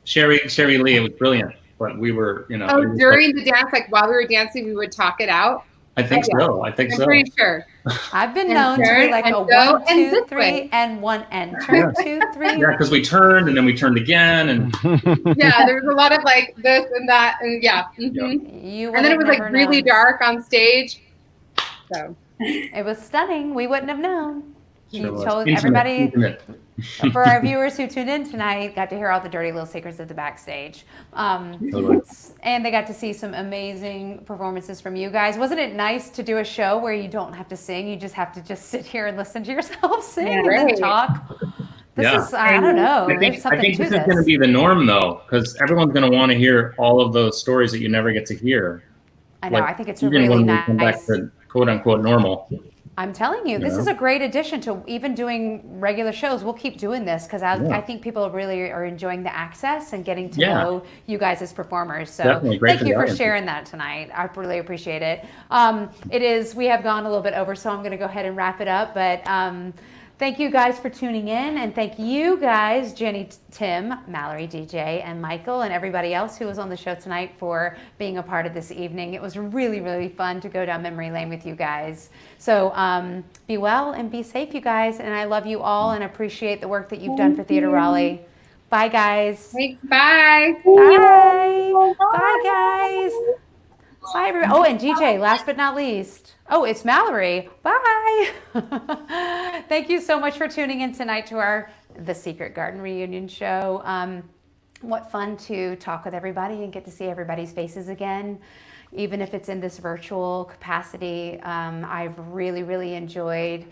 Sherry Lee. It was brilliant, but we were, during the dance, like while we were dancing, we would talk it out. I think so. I'm pretty sure. I've been known to be like a 1, 2, 3, and 1 and turn 2, 3. Yeah, because we turned and then we turned again, and yeah, there was a lot of like this and that, and and then it was like really dark on stage. So it was stunning. We wouldn't have known. You told Intimate. everybody. For our viewers who tuned in tonight, got to hear all the dirty little secrets of the backstage. And they got to see some amazing performances from you guys. Wasn't it nice to do a show where you don't have to sing, you just have to sit here and listen to yourself sing and then talk? This is, I don't know. There's something I think to this is going to be the norm, though, because everyone's going to want to hear all of those stories that you never get to hear. I know. I think it's a even really when we come back to quote unquote normal. I'm telling you, this is a great addition to even doing regular shows. We'll keep doing this because I think people really are enjoying the access and getting to know you guys as performers. So thank you for sharing that tonight. I really appreciate it. We have gone a little bit over, so I'm going to go ahead and wrap it up. But thank you guys for tuning in, and thank you guys, Jenny, Tim, Mallory, DJ, and Michael, and everybody else who was on the show tonight for being a part of this evening. It was really, really fun to go down memory lane with you guys. So be well and be safe, you guys, and I love you all and appreciate the work that you've done for Theater Raleigh. Bye, guys. Thanks. Bye. Bye. Bye, guys. Bye, everybody. Oh, and DJ, last but not least. Oh, it's Mallory. Bye. Thank you so much for tuning in tonight to our The Secret Garden reunion show. What fun to talk with everybody and get to see everybody's faces again, even if it's in this virtual capacity. I've really, really enjoyed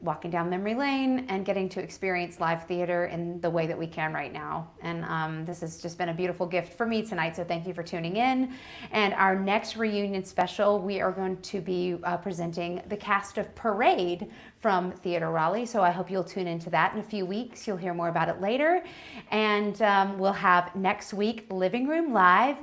walking down memory lane and getting to experience live theater in the way that we can right now. And this has just been a beautiful gift for me tonight, so thank you for tuning in. And our next reunion special, we are going to be presenting the cast of Parade from Theater Raleigh, so I hope you'll tune into that in a few weeks. You'll hear more about it later. And we'll have next week Living Room Live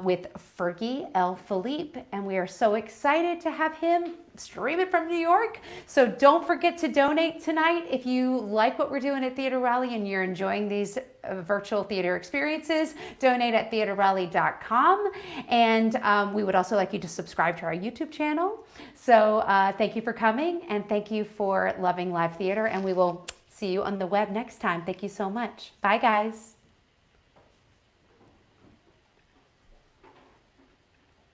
with Fergie L. Philippe, and we are so excited to have him stream it from New York. So don't forget to donate tonight if you like what we're doing at Theater Raleigh and you're enjoying these virtual theater experiences. Donate at theaterraleigh.com, and we would also like you to subscribe to our YouTube channel. So thank you for coming, and thank you for loving live theater, and we will see you on the web next time. Thank you so much. Bye, guys.